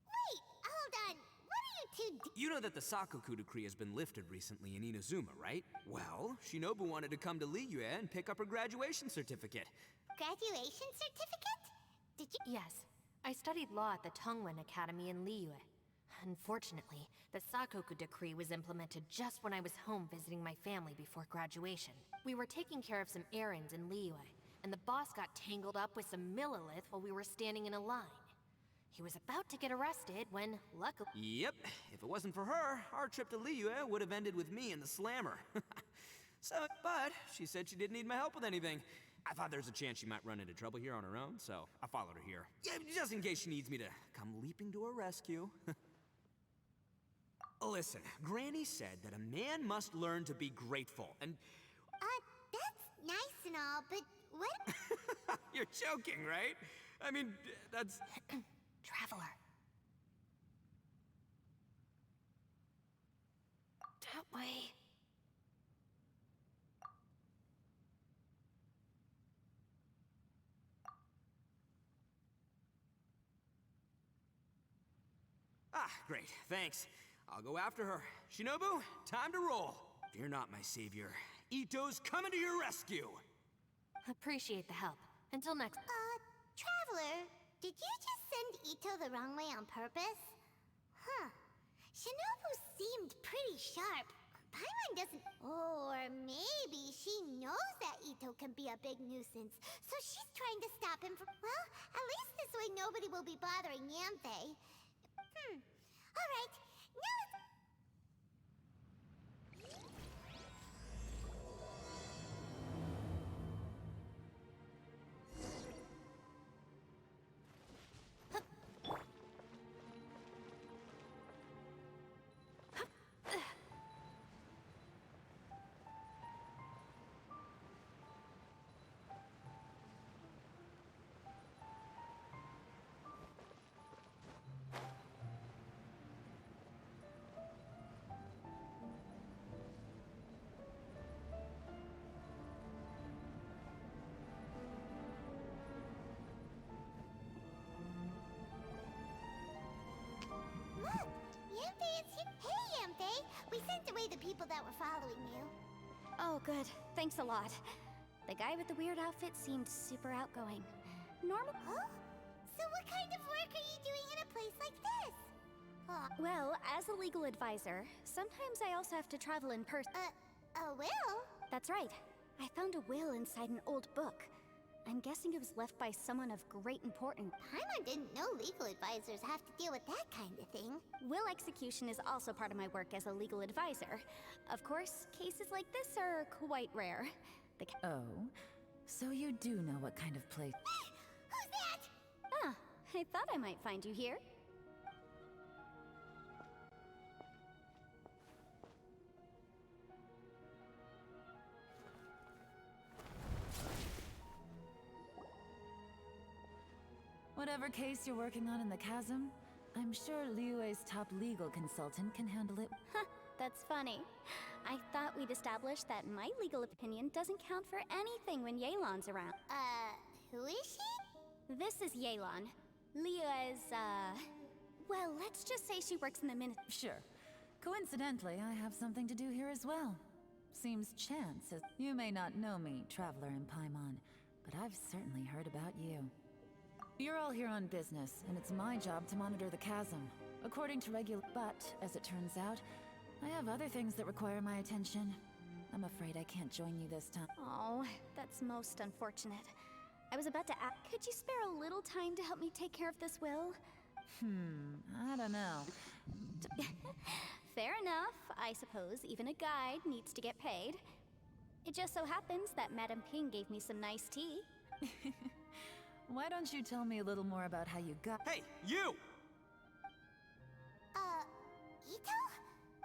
Wait, hold on. What are you two You know that the Sakoku decree has been lifted recently in Inazuma, right? Well, Shinobu wanted to come to Liyue and pick up her graduation certificate. Graduation certificate? Did you... Yes, I studied law at the Tongwen Academy in Liyue. Unfortunately, the Sakoku decree was implemented just when I was home visiting my family before graduation. We were taking care of some errands in Liyue, and the boss got tangled up with some Millilith while we were standing in a line. He was about to get arrested when, luckily... Yep, if it wasn't for her, our trip to Liyue would have ended with me and the Slammer. But she said she didn't need my help with anything. I thought there's a chance she might run into trouble here on her own, so I followed her here. Yeah, just in case she needs me to come leaping to her rescue. Listen, Granny said that a man must learn to be grateful, and... That's nice and all, but what... You're joking, right? I mean, that's... Traveler. That way. Ah, great, thanks. I'll go after her. Shinobu, time to roll. Fear not, my savior. Ito's coming to your rescue. Appreciate the help. Until next... Traveler, did you just send Ito the wrong way on purpose? Huh. Shinobu seemed pretty sharp. Paimon doesn't... Or maybe she knows that Ito can be a big nuisance, so she's trying to stop him from... Well, at least this way nobody will be bothering Yanfei. Alright, now let's... Look! Yanfei is here! Hey, Yanfei! We sent away the people that were following you. Oh, good. Thanks a lot. The guy with the weird outfit seemed super outgoing. Normal. Huh? So what kind of work are you doing in a place like this? Well, as a legal advisor, sometimes I also have to travel in person. A will? That's right. I found a will inside an old book. I'm guessing it was left by someone of great importance. Paimon didn't know legal advisors have to deal with that kind of thing. Will execution is also part of my work as a legal advisor. Of course, cases like this are quite rare. Oh, so you do know what kind of place... Who's that? Ah, I thought I might find you here. Whatever case you're working on in the chasm, I'm sure Liyue's top legal consultant can handle it. Huh, that's funny. I thought we'd established that my legal opinion doesn't count for anything when Yelan's around. Who is she? This is Yelan. Liyue's, well, let's just say she works in the Sure. Coincidentally, I have something to do here as well. Seems chance is... You may not know me, traveler in Paimon, but I've certainly heard about you. You're all here on business, and it's my job to monitor the chasm, according to But, as it turns out, I have other things that require my attention. I'm afraid I can't join you this time. Oh, that's most unfortunate. I was about to ask, could you spare a little time to help me take care of this will? I don't know. Fair enough. I suppose even a guide needs to get paid. It just so happens that Madame Ping gave me some nice tea. Why don't you tell me a little more about how you got... Hey, you! Ito?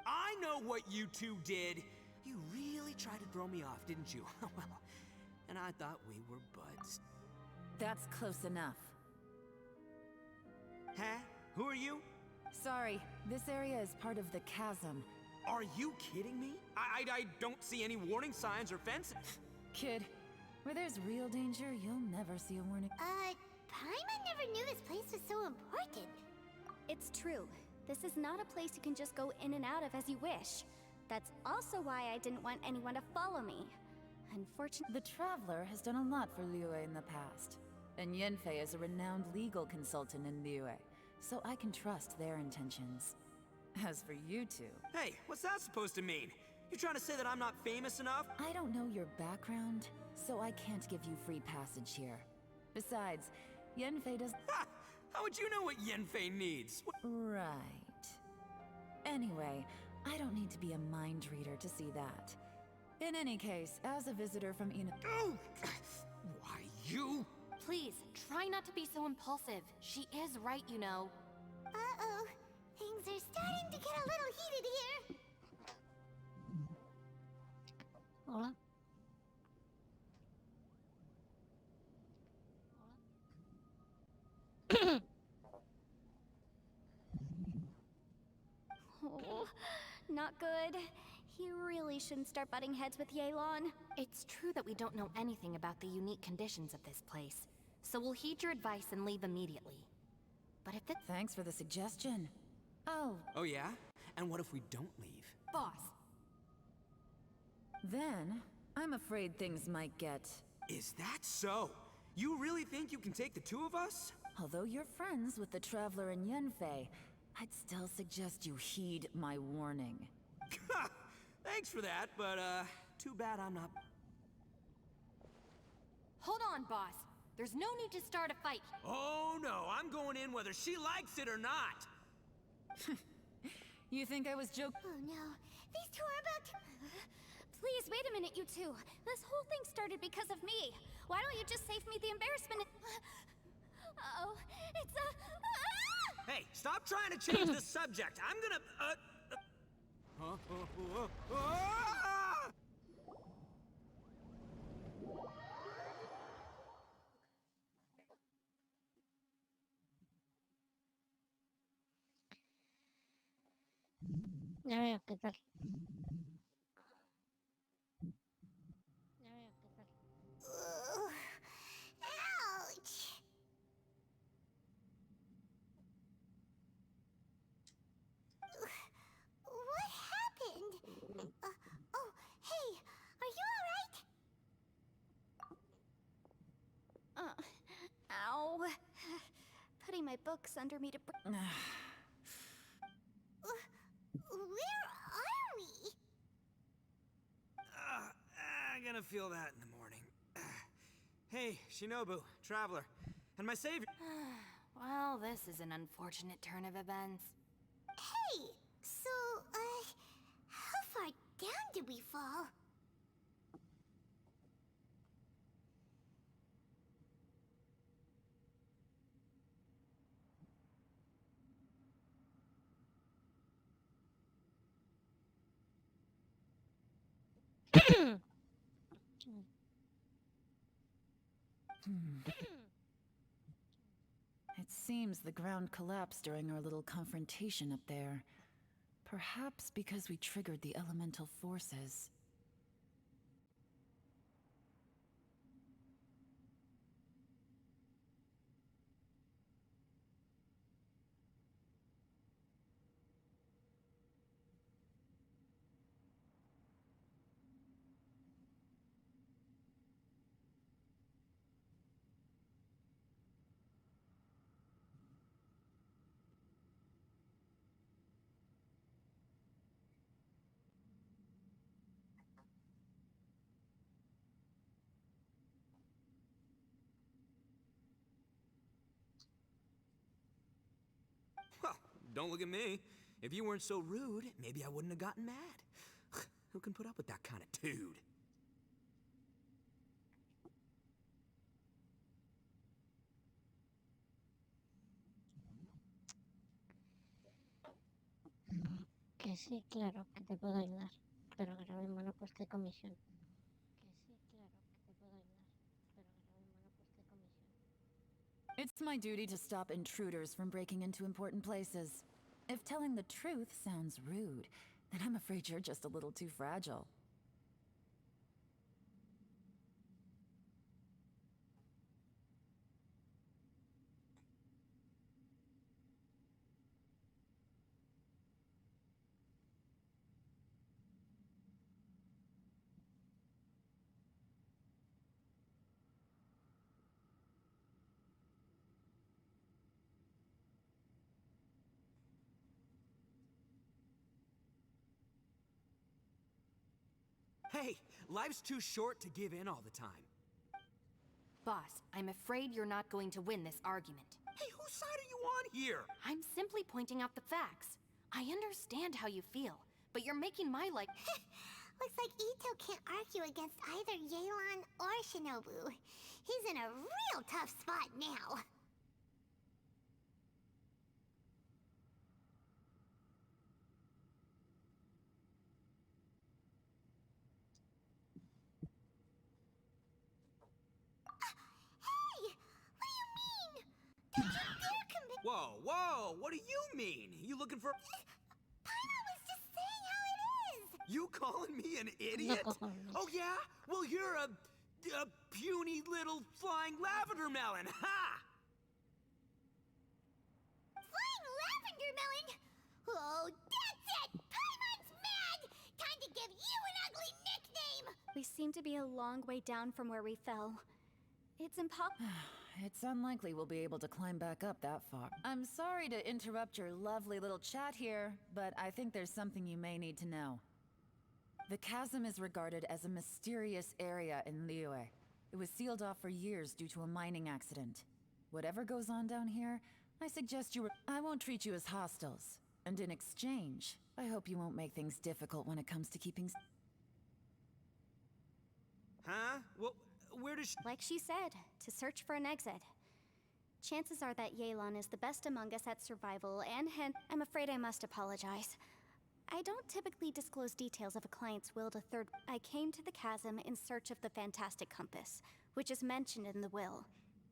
I know what you two did. You really tried to throw me off, didn't you? Well, and I thought we were buds. That's close enough. Huh? Who are you? Sorry, this area is part of the chasm. Are you kidding me? I don't see any warning signs or fences. Kid, where there's real danger, you'll never see a warning. Paimon never knew this place was so important. It's true. This is not a place you can just go in and out of as you wish. That's also why I didn't want anyone to follow me. Unfortunately, The Traveler has done a lot for Liyue in the past. And Yanfei is a renowned legal consultant in Liyue, so I can trust their intentions. As for you two... Hey, what's that supposed to mean? You trying to say that I'm not famous enough? I don't know your background, so I can't give you free passage here. Besides, Yanfei does... Ha! How would you know what Yanfei needs? Right. Anyway, I don't need to be a mind reader to see that. In any case, as a visitor from Oh! Why, you? Please, try not to be so impulsive. She is right, you know. Uh-oh. Things are starting to get a little heated here. Hola. oh, not good. He really shouldn't start butting heads with Yelan. It's true that we don't know anything about the unique conditions of this place, so we'll heed your advice and leave immediately. But if Thanks for the suggestion. Oh yeah? And what if we don't leave? Boss! Then, I'm afraid things might get... Is that so? You really think you can take the two of us? Although you're friends with the Traveler and Yanfei, I'd still suggest you heed my warning. Thanks for that, but too bad I'm not... Hold on, boss. There's no need to start a fight. Oh no, I'm going in whether she likes it or not! You think I was joking? Oh no, these two are about to... Please, wait a minute, you two. This whole thing started because of me. Why don't you just save me the embarrassment? Uh-oh, it's a... Hey, stop trying to change the subject. I'm gonna... Ya veo qué tal. Ya veo qué tal. Ouch! What happened? Oh, hey, are you alright? putting my books under me to. Where are we? I'm gonna feel that in the morning. Hey, Shinobu, Traveler, and my savior. Well, this is an unfortunate turn of events. Hey, so, how far down did we fall? It seems the ground collapsed during our little confrontation up there. Perhaps because we triggered the elemental forces. Well, don't look at me. If you weren't so rude, maybe I wouldn't have gotten mad. Who can put up with that kind of dude? Que sí, claro, que te puedo ayudar. Pero que ahora mismo no cueste comisión. Que sí, claro, que te puedo ayudar. Pero que ahora mismo no cueste comisión. It's my duty to stop intruders from breaking into important places. If telling the truth sounds rude, then I'm afraid you're just a little too fragile. Hey, life's too short to give in all the time. Boss, I'm afraid you're not going to win this argument. Hey, whose side are you on here? I'm simply pointing out the facts. I understand how you feel, but you're making my life. Looks like Ito can't argue against either Yelan or Shinobu. He's in a real tough spot now. Whoa, whoa, what do you mean? You looking for... Paimon was just saying how it is! You calling me an idiot? Oh yeah? Well, you're a puny little flying lavender melon, ha! Flying lavender melon? Oh, that's it! Paimon's mad! Time to give you an ugly nickname! We seem to be a long way down from where we fell. It's impossible. It's unlikely we'll be able to climb back up that far. I'm sorry to interrupt your lovely little chat here, but I think there's something you may need to know. The chasm is regarded as a mysterious area in Liyue. It was sealed off for years due to a mining accident. Whatever goes on down here, I suggest I won't treat you as hostiles. And in exchange, I hope you won't make things difficult when it comes to keeping... Huh? Well, where does Like she said, to search for an exit. Chances are that Yelan is the best among us at survival, and hence, I'm afraid I must apologize. I don't typically disclose details of a client's will to third. I came to the chasm in search of the Fantastic Compass, which is mentioned in the will.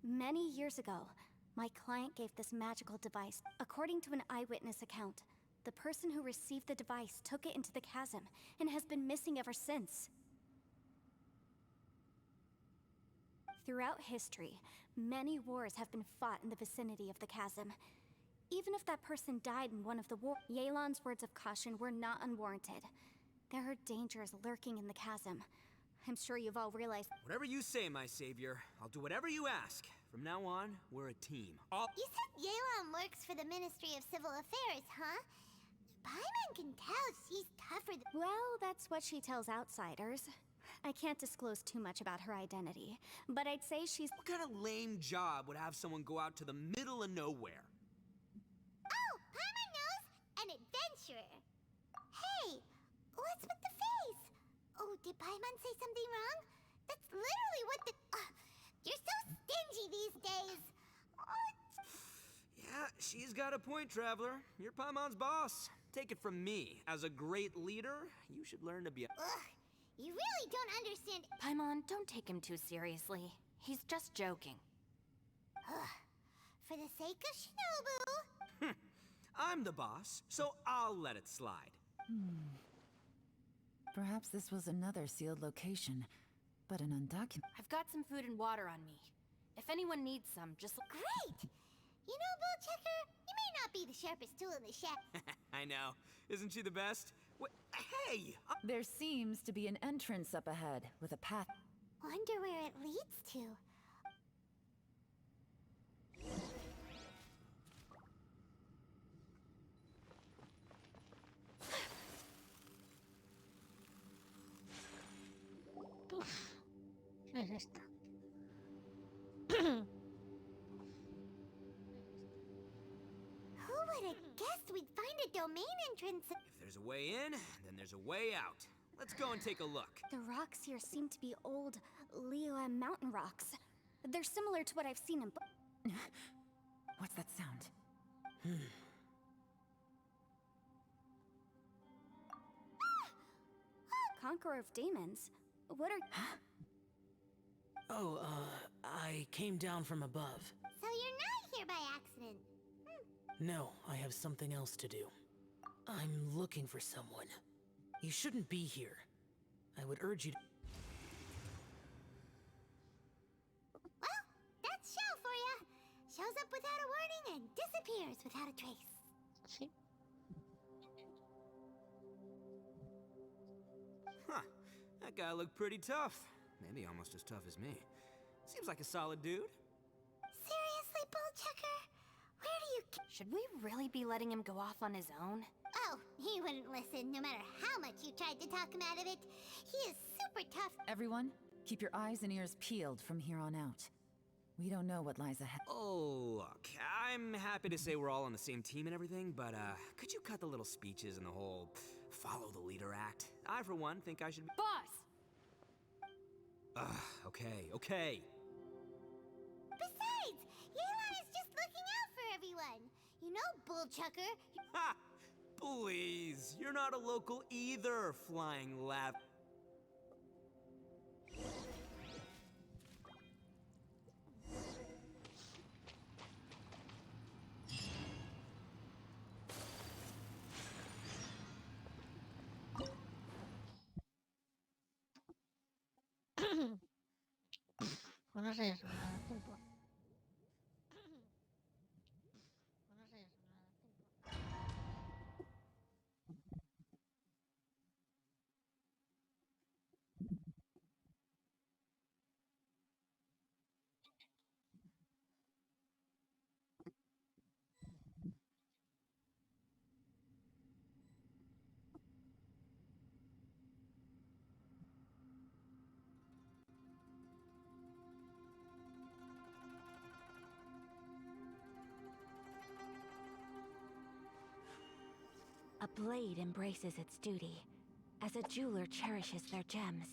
Many years ago, my client gave this magical device. According to an eyewitness account, the person who received the device took it into the chasm and has been missing ever since. Throughout history, many wars have been fought in the vicinity of the chasm. Even if that person died in one of the wars, Yelan's words of caution were not unwarranted. There are dangers lurking in the chasm. I'm sure you've all realized. Whatever you say, my savior. I'll do whatever you ask. From now on, we're a team. All You said Yelan works for the Ministry of Civil Affairs, huh? Paimon can tell she's tougher than... Well, that's what she tells outsiders. I can't disclose too much about her identity, but I'd say she's... What kind of lame job would have someone go out to the middle of nowhere? Oh, Paimon knows! An adventurer. Hey, what's with the face? Oh, did Paimon say something wrong? That's literally what the... you're so stingy these days. Oh, Yeah, she's got a point, Traveler. You're Paimon's boss. Take it from me. As a great leader, you should learn to be a... ugh, you really don't understand... Paimon, don't take him too seriously. He's just joking. For the sake of Shinobu... I'm the boss, so I'll let it slide. Perhaps this was another sealed location, but an undocumented. I've got some food and water on me. If anyone needs some, just... Great! You know, Bullchecker, you may not be the sharpest tool in the shed. I know. Isn't she the best? Hey! There seems to be an entrance up ahead with a path. Wonder where it leads to. Uf. ¿Qué es esto? Who would have guessed we'd find a domain entrance? If there's a way in, then there's a way out. Let's go and take a look. The rocks here seem to be old Liyue mountain rocks. They're similar to what I've seen in... What's that sound? Conqueror of Demons. What are... Oh, I came down from above. So you're not here by accident. No, I have something else to do. I'm looking for someone. You shouldn't be here. I would urge you to... Well, that's Shao for ya. Shows up without a warning and disappears without a trace. Sí. Huh. That guy looked pretty tough. Maybe almost as tough as me. Seems like a solid dude. Seriously, Bullchecker? Where do you... Should we really be letting him go off on his own? Oh, he wouldn't listen no matter how much you tried to talk him out of it. He is super tough. Everyone, keep your eyes and ears peeled from here on out. We don't know what lies ahead. Oh, look, I'm happy to say we're all on the same team and everything, but could you cut the little speeches and the whole follow the leader act? I, for one, think I should be... Boss! Okay. Besides, Yelan is just looking out for everyone. You know, Bullchucker. Ha! Please, you're not a local either, flying laugh. Pues no sé, eso me da tiempo. A blade embraces its duty, as a jeweler cherishes their gems.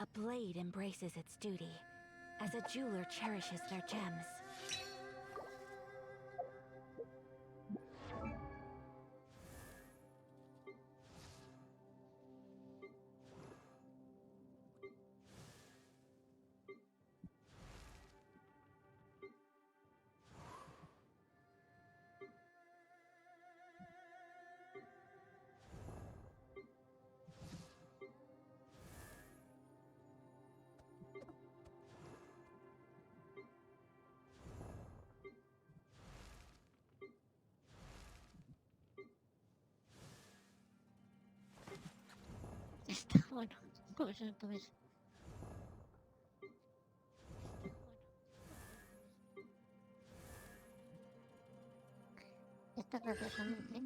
A blade embraces its duty, as a jeweler cherishes their gems. Bueno, pues entonces. Esto graciosamente.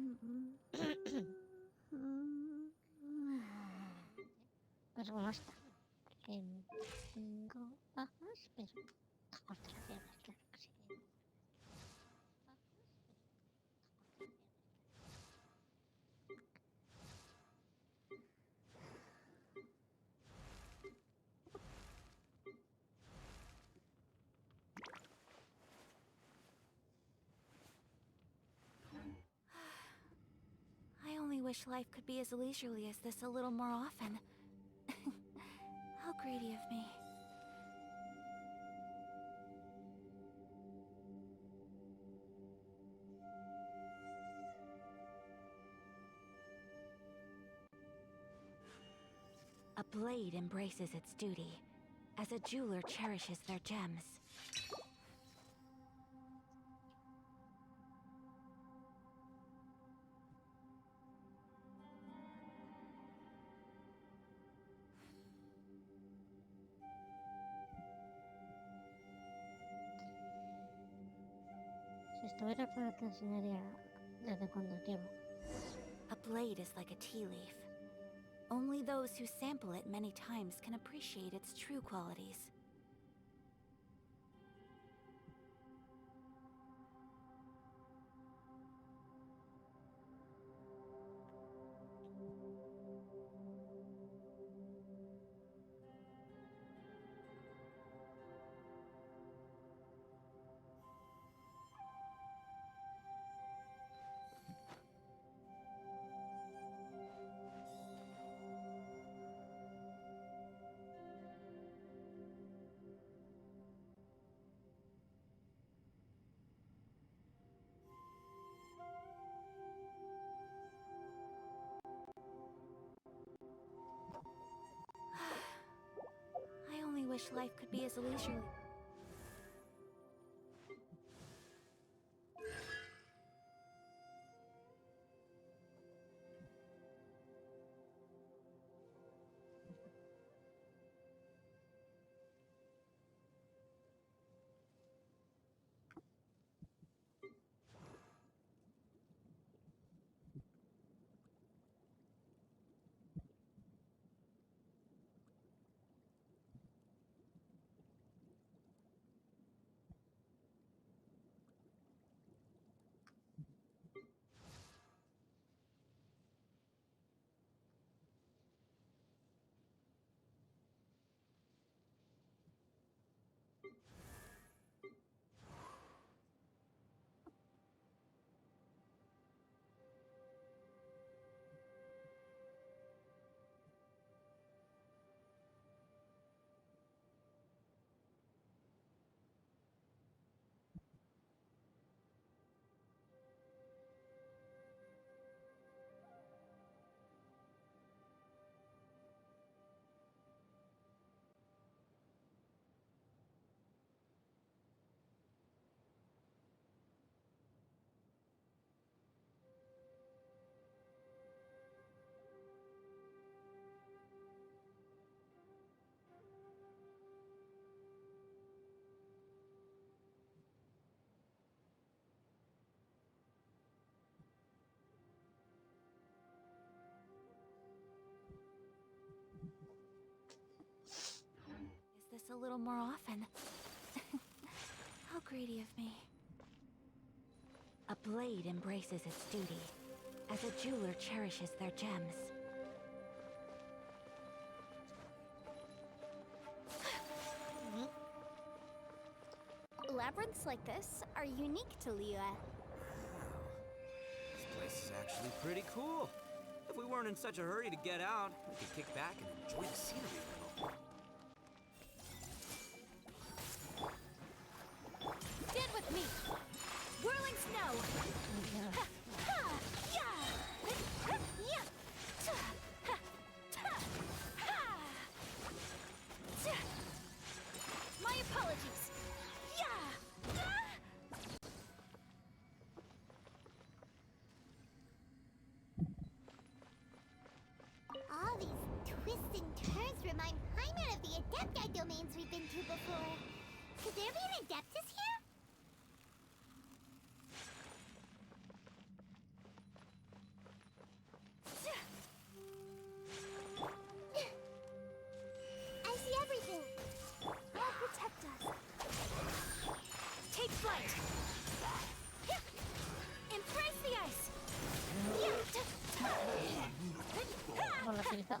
Pues bueno, está. Tengo bajas, pero constelaciones, claro que sí. I only wish life could be as leisurely as this a little more often. How greedy of me. A blade embraces its duty, as a jeweler cherishes their gems. Si estuviera fuera te enseñaría desde cuando llevo. A blade is like a tea leaf. Only those who sample it many times can appreciate its true qualities. I only wish life could be as leisurely. Is this a little more often? How greedy of me. A blade embraces its duty, as a jeweler cherishes their gems. Labyrinths like this are unique to Liyue. This place is actually pretty cool. If we weren't in such a hurry to get out, we could kick back and enjoy the scenery a little. Stand with me! Whirling snow! My apologies! All these twists and Could there be an Adeptus here? I see everything. God protect us. Take flight. Embrace the ice. No lo utilizo.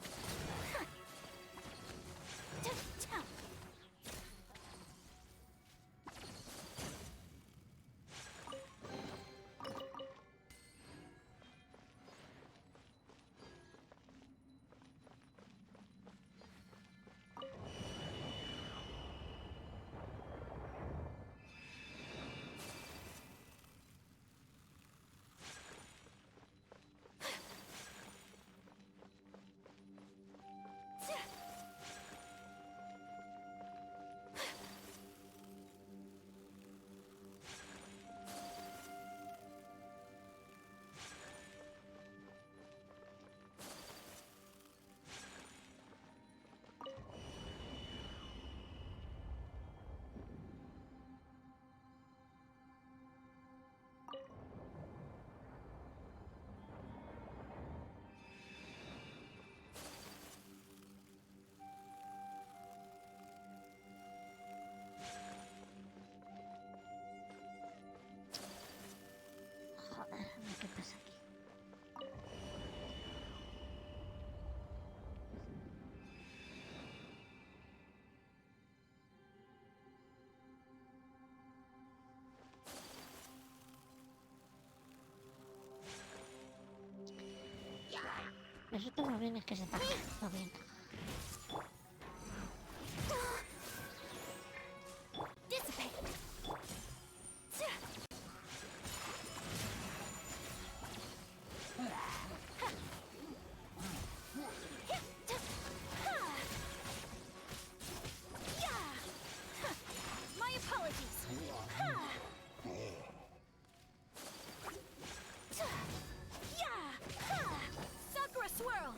Joder, a ver qué pasa aquí. Eso todo bien, es que se taja. Todo bien. Dissipate. My apologies. Sakura swirl.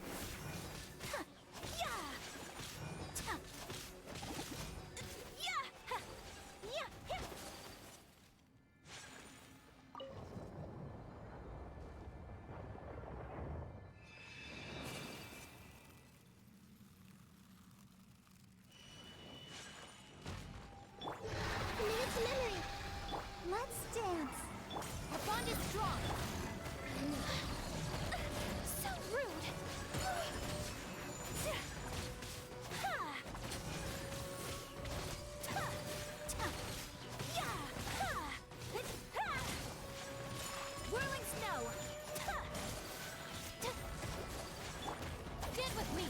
Minute to memory. Let's dance. Our bond is strong. So rude. Whirling snow. Stand with me.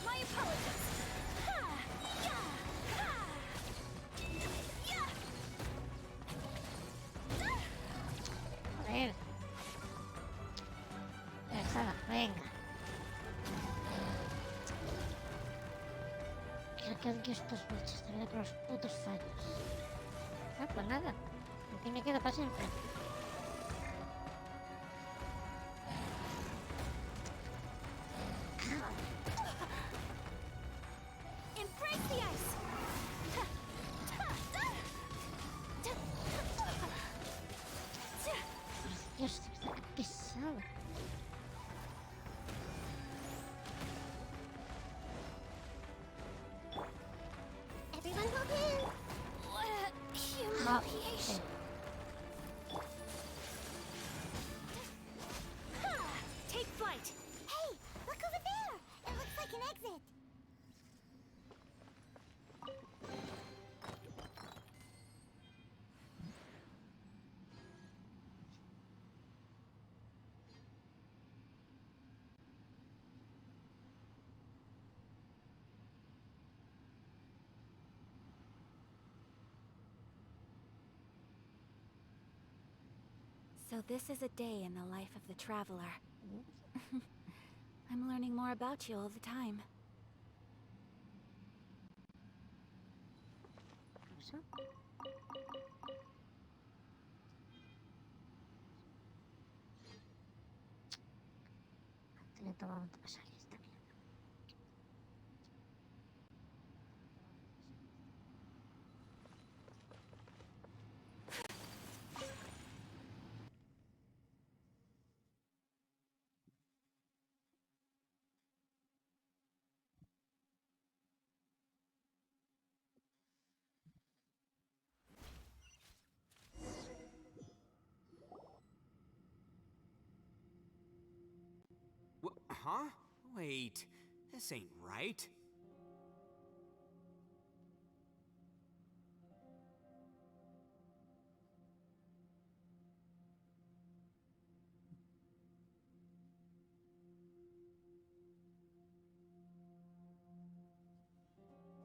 My apologies. Joder. Esa, venga. Creo que odio estos bichos, te veo con los putos fallos. Ah, pues nada. Aquí me quedo para siempre. Embrace the ice. Dios, de verdad, qué pesado. Everyone hold hands. What a Ah, humiliation. Take flight. Hey, look over there. It looks like an exit. So this is a day in the life of the traveler. I'm learning more about you all the time. ¿Eso? Tiene todo un pasaje esta mierda. Huh? Wait, this ain't right.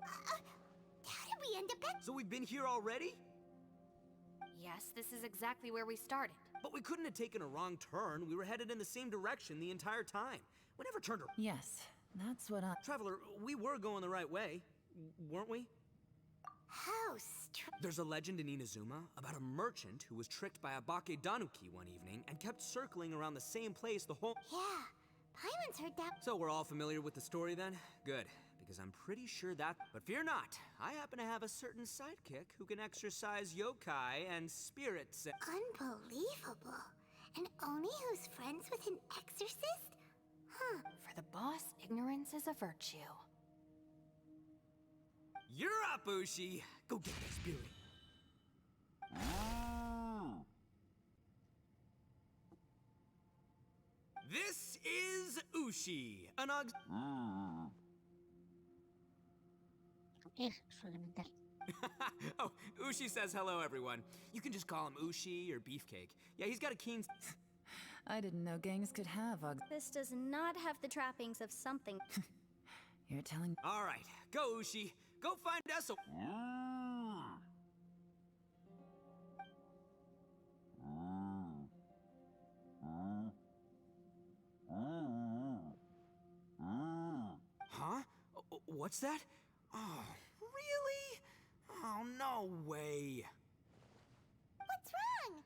How did we end up at... So we've been here already? Yes, this is exactly where we started. But we couldn't have taken a wrong turn. We were headed in the same direction the entire time. We never turned around. Yes, that's what I... Traveler, we were going the right way, weren't we? How There's a legend in Inazuma about a merchant who was tricked by a Bakedanuki one evening and kept circling around the same place the whole... Yeah, Paimon's heard that... So we're all familiar with the story then? Good, because I'm pretty sure that... But fear not, I happen to have a certain sidekick who can exercise yokai and spirits... Unbelievable. An Oni who's friends with an exorcist? Huh. For the boss, ignorance is a virtue. You're up, Ushi! Go get that spirit. This is Ushi, an Oh, Ushi says hello, everyone. You can just call him Ushi or Beefcake. Yeah, he's got a keen... I didn't know gangs could have This does not have the trappings of something. You're telling... All right, go, Ushi. Go find us a... Huh? What's that? Oh, really? Oh, no way. What's wrong?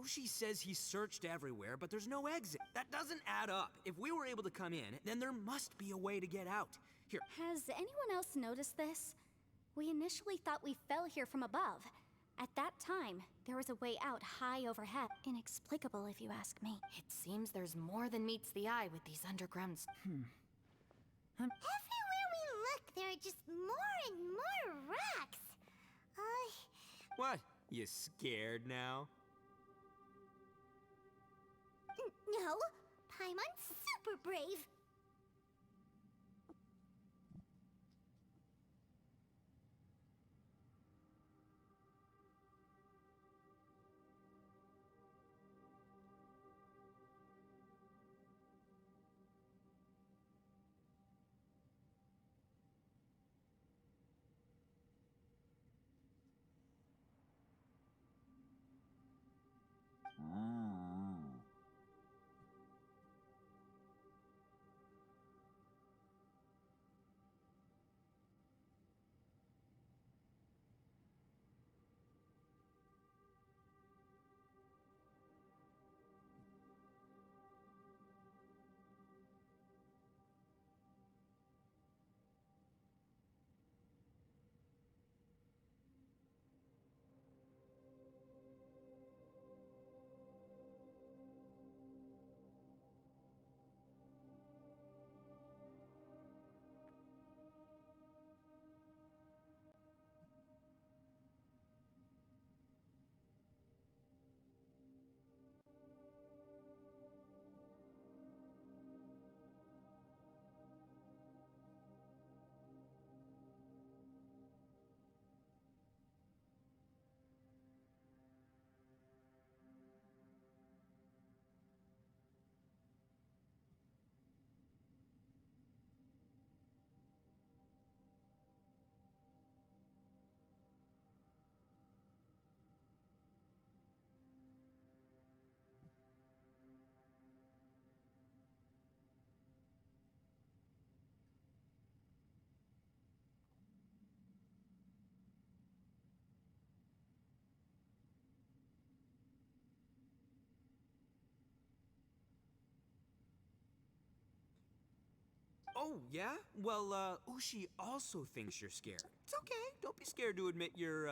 Ushi says he searched everywhere, but there's no exit. That doesn't add up. If we were able to come in, then there must be a way to get out. Here. Has anyone else noticed this? We initially thought we fell here from above. At that time, there was a way out high overhead. Inexplicable, if you ask me. It seems there's more than meets the eye with these undergrounds. Everywhere we look, there are just more and more rocks. What? You scared now? No. Paimon's super brave. Oh, yeah? Well, Ushi also thinks you're scared. It's okay. Don't be scared to admit you're,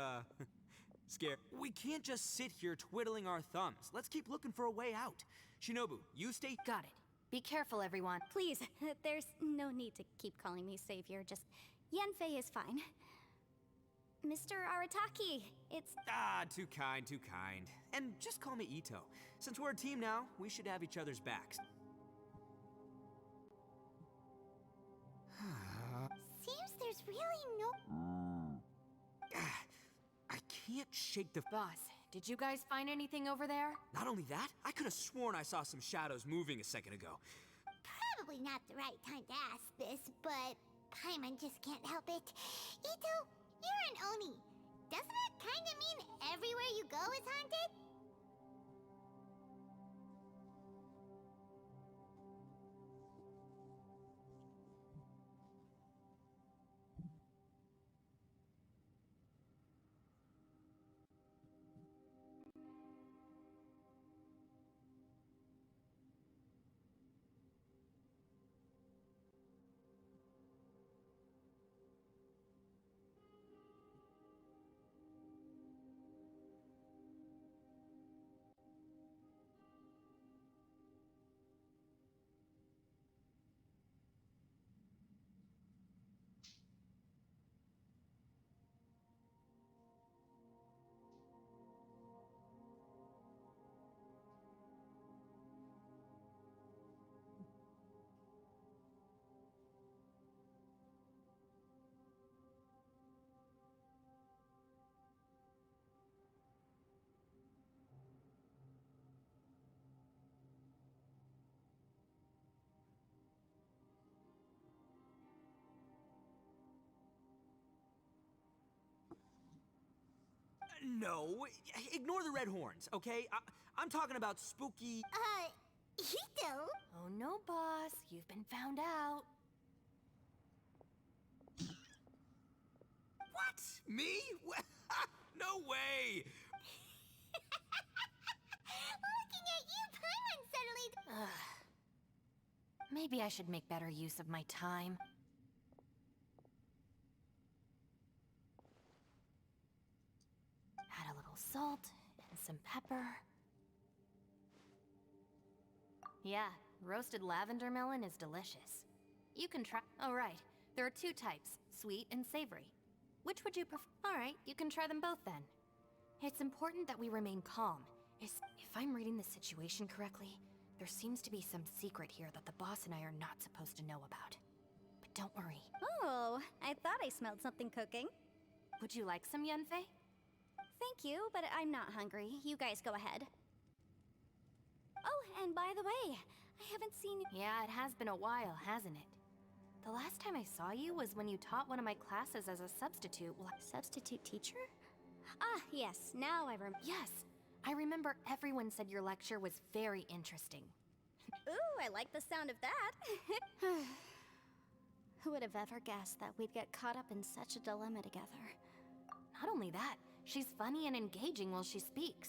scared. We can't just sit here twiddling our thumbs. Let's keep looking for a way out. Shinobu, you stay... Got it. Be careful, everyone. Please, there's no need to keep calling me savior. Just Yanfei is fine. Mr. Arataki, it's... Ah, too kind, too kind. And just call me Ito. Since we're a team now, we should have each other's backs. shake the... Boss, did you guys find anything over there? Not only that, I could have sworn I saw some shadows moving a second ago. Probably not the right time to ask this, but Paimon just can't help it. Ito, you're an Oni. Doesn't that kind of mean everywhere you go is haunted? No, ignore the red horns, okay? I'm talking about spooky... Ito? Oh no, boss. You've been found out. What? Me? No way! Looking at you, Paimon suddenly... Maybe I should make better use of my time. Add a little salt and some pepper. Yeah, roasted lavender melon is delicious. You can try. Oh, right. There are two types, sweet and savory. Which would you prefer? All right, you can try them both then. It's important that we remain calm. If I'm reading the situation correctly, there seems to be some secret here that the boss and I are not supposed to know about. But don't worry. Oh, I thought I smelled something cooking. Would you like some Yunfei? Thank you, but I'm not hungry. You guys go ahead. Oh, and by the way, I haven't seen you. Yeah, it has been a while, hasn't it? The last time I saw you was when you taught one of my classes as a substitute. Substitute teacher? Ah, yes, now I remember. Yes, I remember everyone said your lecture was very interesting. Ooh, I like the sound of that. Who would have ever guessed that we'd get caught up in such a dilemma together? Not only that, she's funny and engaging while she speaks.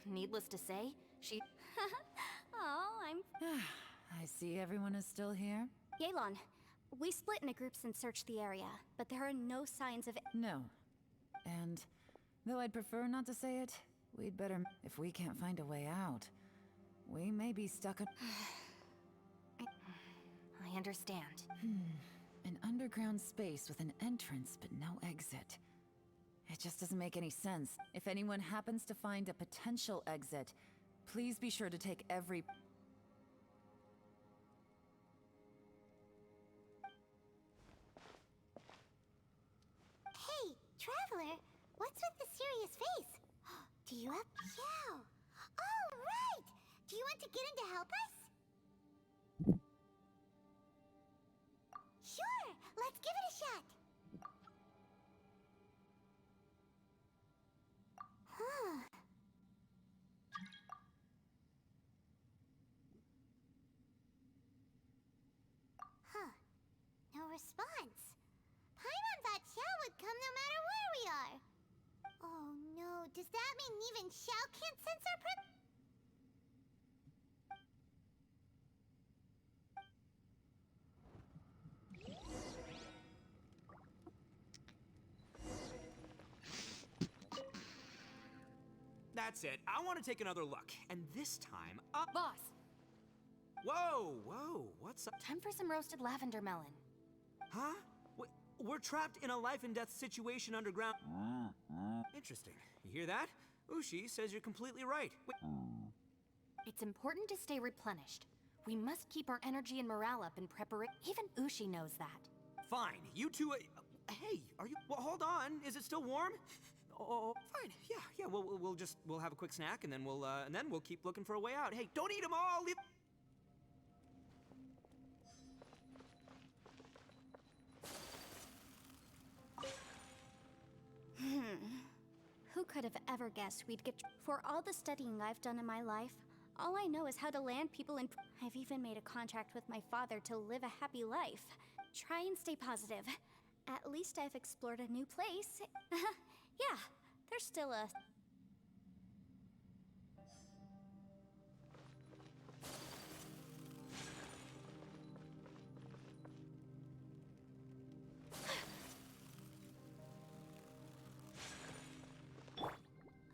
Needless to say, she... Oh, I'm... I see everyone is still here. Yelan, we split into groups and searched the area, but there are no signs of... No. And though I'd prefer not to say it, we'd better... If we can't find a way out, we may be stuck in... I understand. An underground space with an entrance but no exit. It just doesn't make any sense. If anyone happens to find a potential exit, please be sure to take every... Hey, Traveler, what's with the serious face? Do you have... Yeah. Oh, right! Do you want to get in to help us? Sure, let's give it a shot. Huh. Huh. No response. Paimon thought Xiao would come no matter where we are. Oh no, does that mean even Xiao can't sense our That's it. I want to take another look. And this time, Boss! Whoa, whoa, what's up? Time for some roasted lavender melon. Huh? We're trapped in a life and death situation underground. Interesting. You hear that? Ushi says you're completely right. It's important to stay replenished. We must keep our energy and morale up in preparation. Even Ushi knows that. Fine. You two... hey, are you... Well, hold on. Is it still warm? Oh, fine. Yeah. We'll have a quick snack and then we'll keep looking for a way out. Hey, don't eat them all. Leave. Who could have ever guessed we'd get... For all the studying I've done in my life, all I know is how to land people in... I've even made a contract with my father to live a happy life. Try and stay positive. At least I've explored a new place. Yeah, there's still a...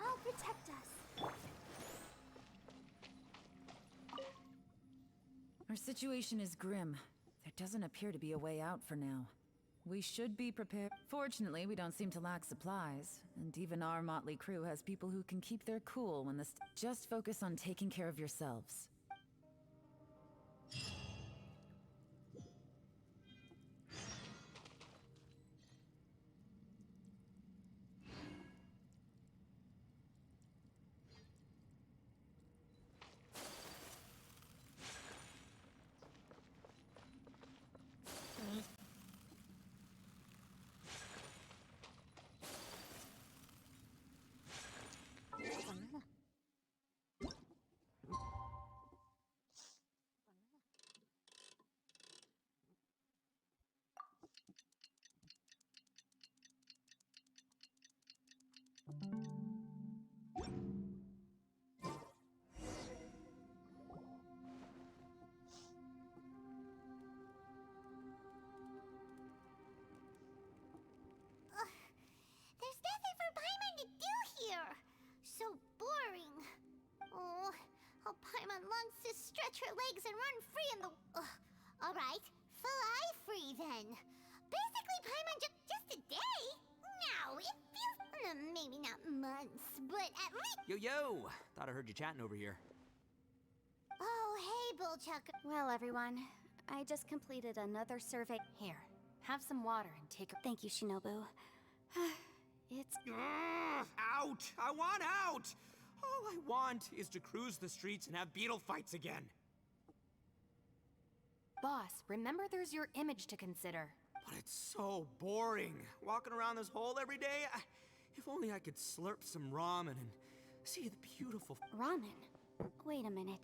I'll protect us. Our situation is grim. There doesn't appear to be a way out for now. We should be prepared. Fortunately, we don't seem to lack supplies, and even our motley crew has people who can keep their cool when just focus on taking care of yourselves. There's nothing for Paimon to do here. So boring. Oh, how Paimon longs to stretch her legs and run free in the... All right, fly free then. Basically, Paimon just a day. No, it feels... maybe not months, but at least... Yo. Thought I heard you chatting over here. Oh, hey, Bullchuck. Well, everyone, I just completed another survey. Here, have some water and take a... Thank you, Shinobu. It's... Out! I want out! All I want is to cruise the streets and have beetle fights again. Boss, remember there's your image to consider. But it's so boring. Walking around this hole every day. If only I could slurp some ramen and see the beautiful... Ramen? Wait a minute.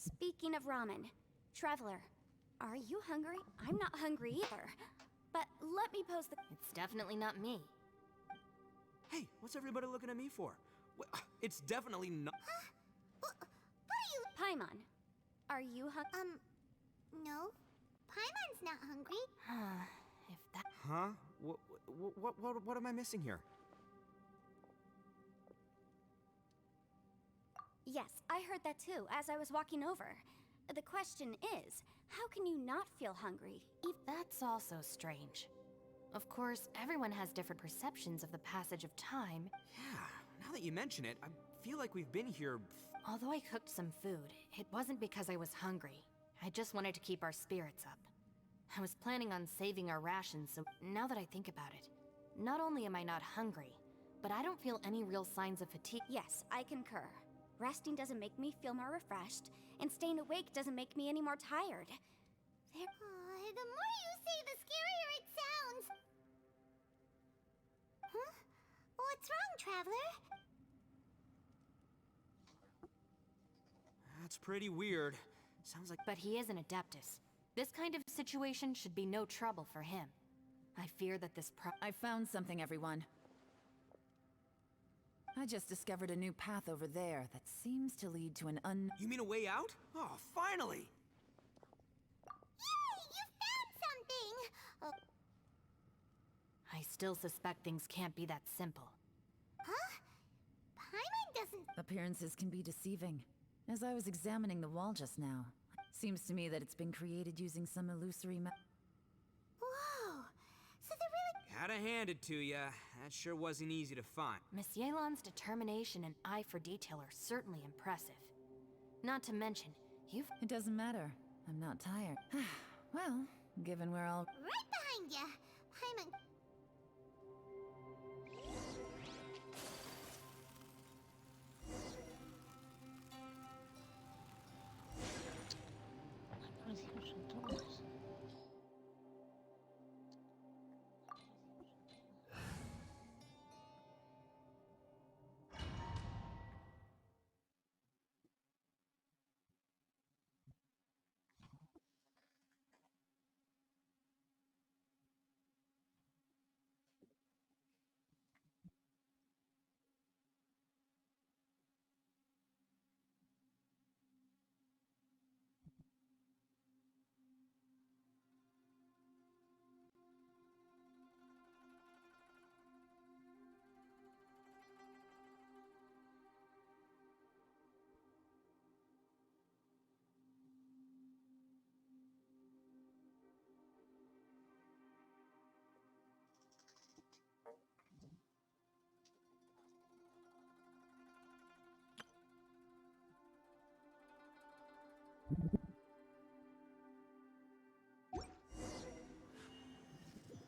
Speaking of ramen, Traveler, are you hungry? I'm not hungry either. But let me pose the... It's definitely not me. Hey, what's everybody looking at me for? It's definitely not... What are you... Paimon, are you hungry? No. Paimon's not hungry. If that... Huh? What am I missing here? Yes, I heard that too as I was walking over. The question is, how can you not feel hungry? That's also strange. Of course, everyone has different perceptions of the passage of time. Yeah, now that you mention it, I feel like we've been here. Although I cooked some food, it wasn't because I was hungry. I just wanted to keep our spirits up. I was planning on saving our rations, so now that I think about it, not only am I not hungry, but I don't feel any real signs of fatigue. Yes, I concur. Resting doesn't make me feel more refreshed, and staying awake doesn't make me any more tired. The more you say, the scarier it sounds. Huh? What's wrong, Traveler? That's pretty weird. Sounds like. But he is an Adeptus. This kind of situation should be no trouble for him. I fear that this I found something, everyone. I just discovered a new path over there that seems to lead to an You mean a way out? Oh, finally! Yay! You found something! I still suspect things can't be that simple. Huh? Paimon doesn't... Appearances can be deceiving. As I was examining the wall just now, seems to me that it's been created using some illusory Whoa! So they're really... Gotta hand it to ya. That sure wasn't easy to find. Miss Yelan's determination and eye for detail are certainly impressive. Not to mention, you've... It doesn't matter. I'm not tired. Well, given we're all... Right behind ya! Paimon...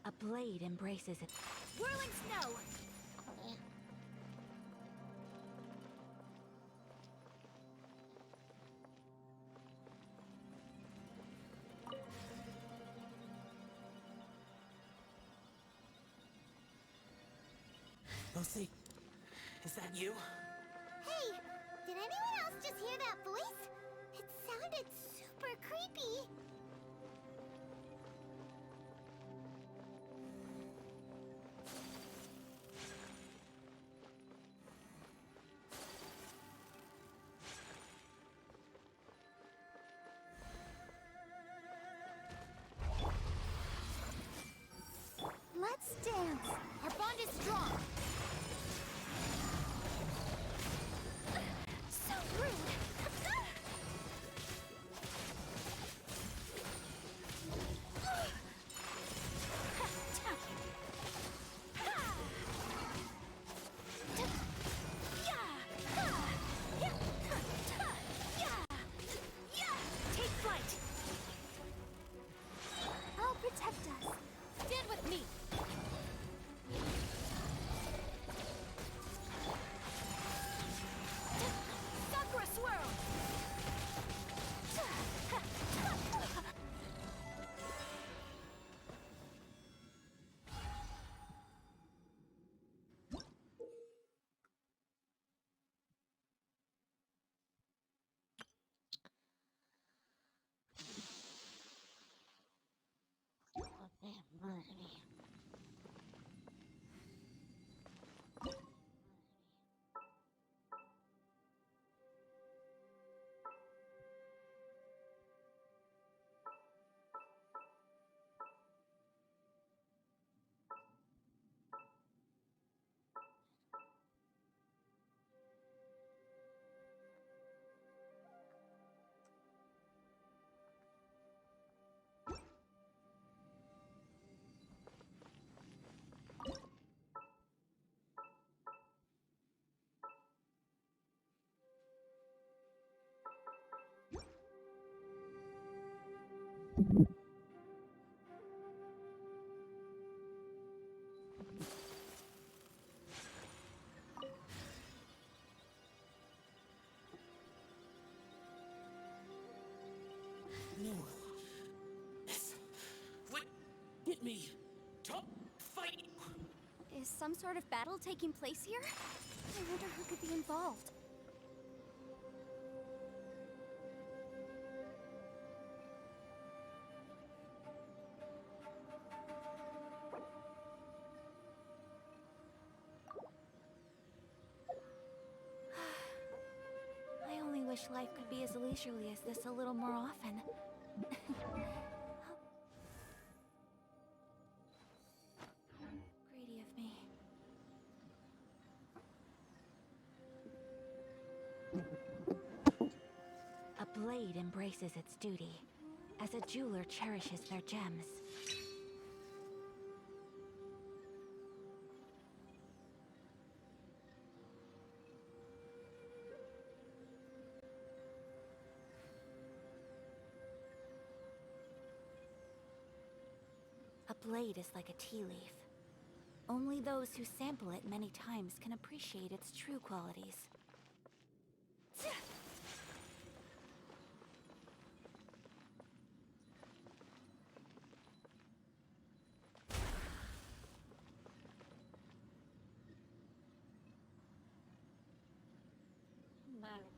A blade embraces it. Whirling snow! Lucy, is that you? Hey! Did anyone else just hear that voice? It sounded super creepy. Let's dance! Our bond is strong! So rude! No. Yes. What? Get me. Top fight. Is some sort of battle taking place here? I wonder who could be involved. I only wish life could be as leisurely as this a little more often. Greedy of me. A blade embraces its duty, as a jeweler cherishes their gems. A blade is like a tea leaf. Only those who sample it many times can appreciate its true qualities. Vale.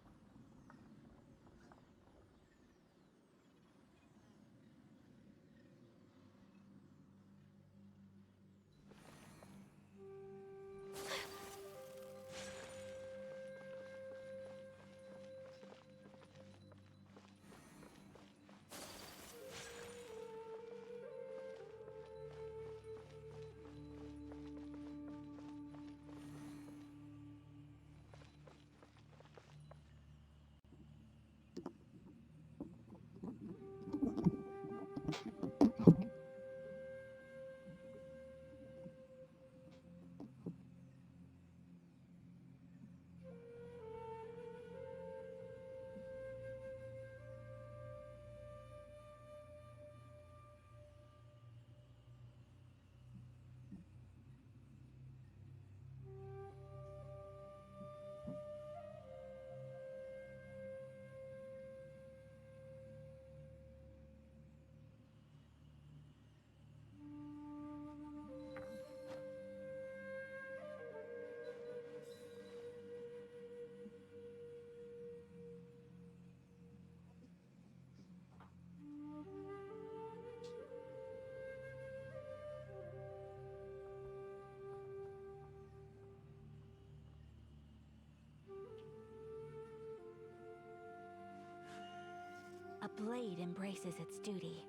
A blade embraces its duty,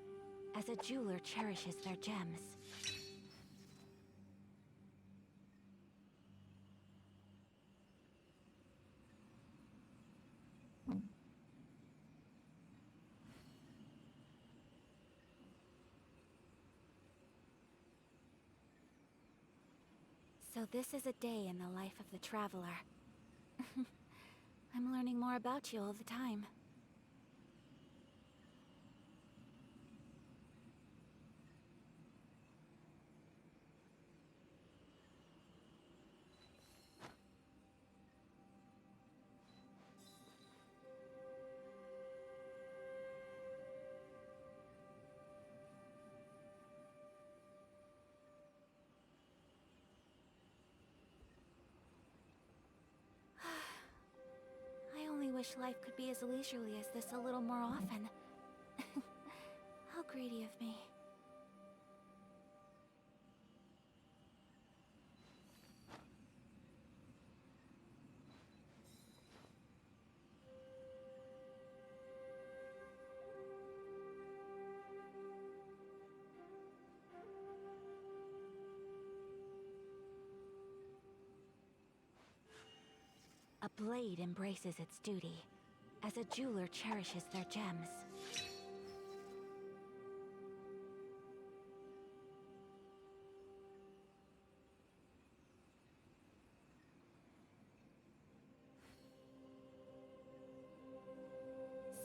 as a jeweler cherishes their gems. So this is a day in the life of the traveler. I'm learning more about you all the time. I only wish life could be as leisurely as this a little more often. How greedy of me. A blade embraces its duty, as a jeweler cherishes their gems.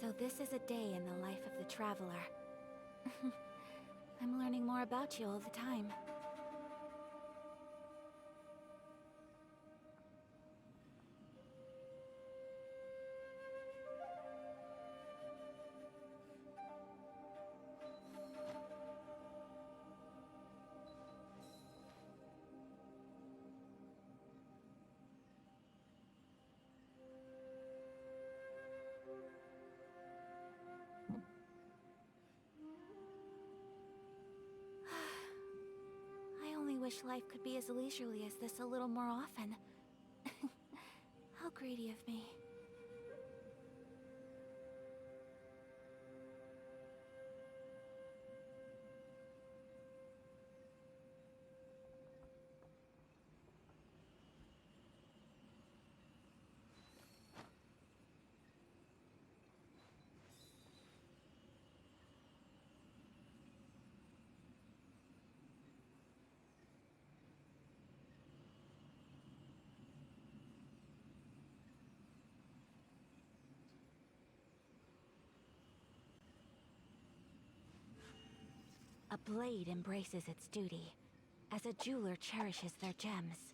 So this is a day in the life of the traveler. I'm learning more about you all the time. I only wish life could be as leisurely as this a little more often. How greedy of me. A blade embraces its duty, as a jeweler cherishes their gems.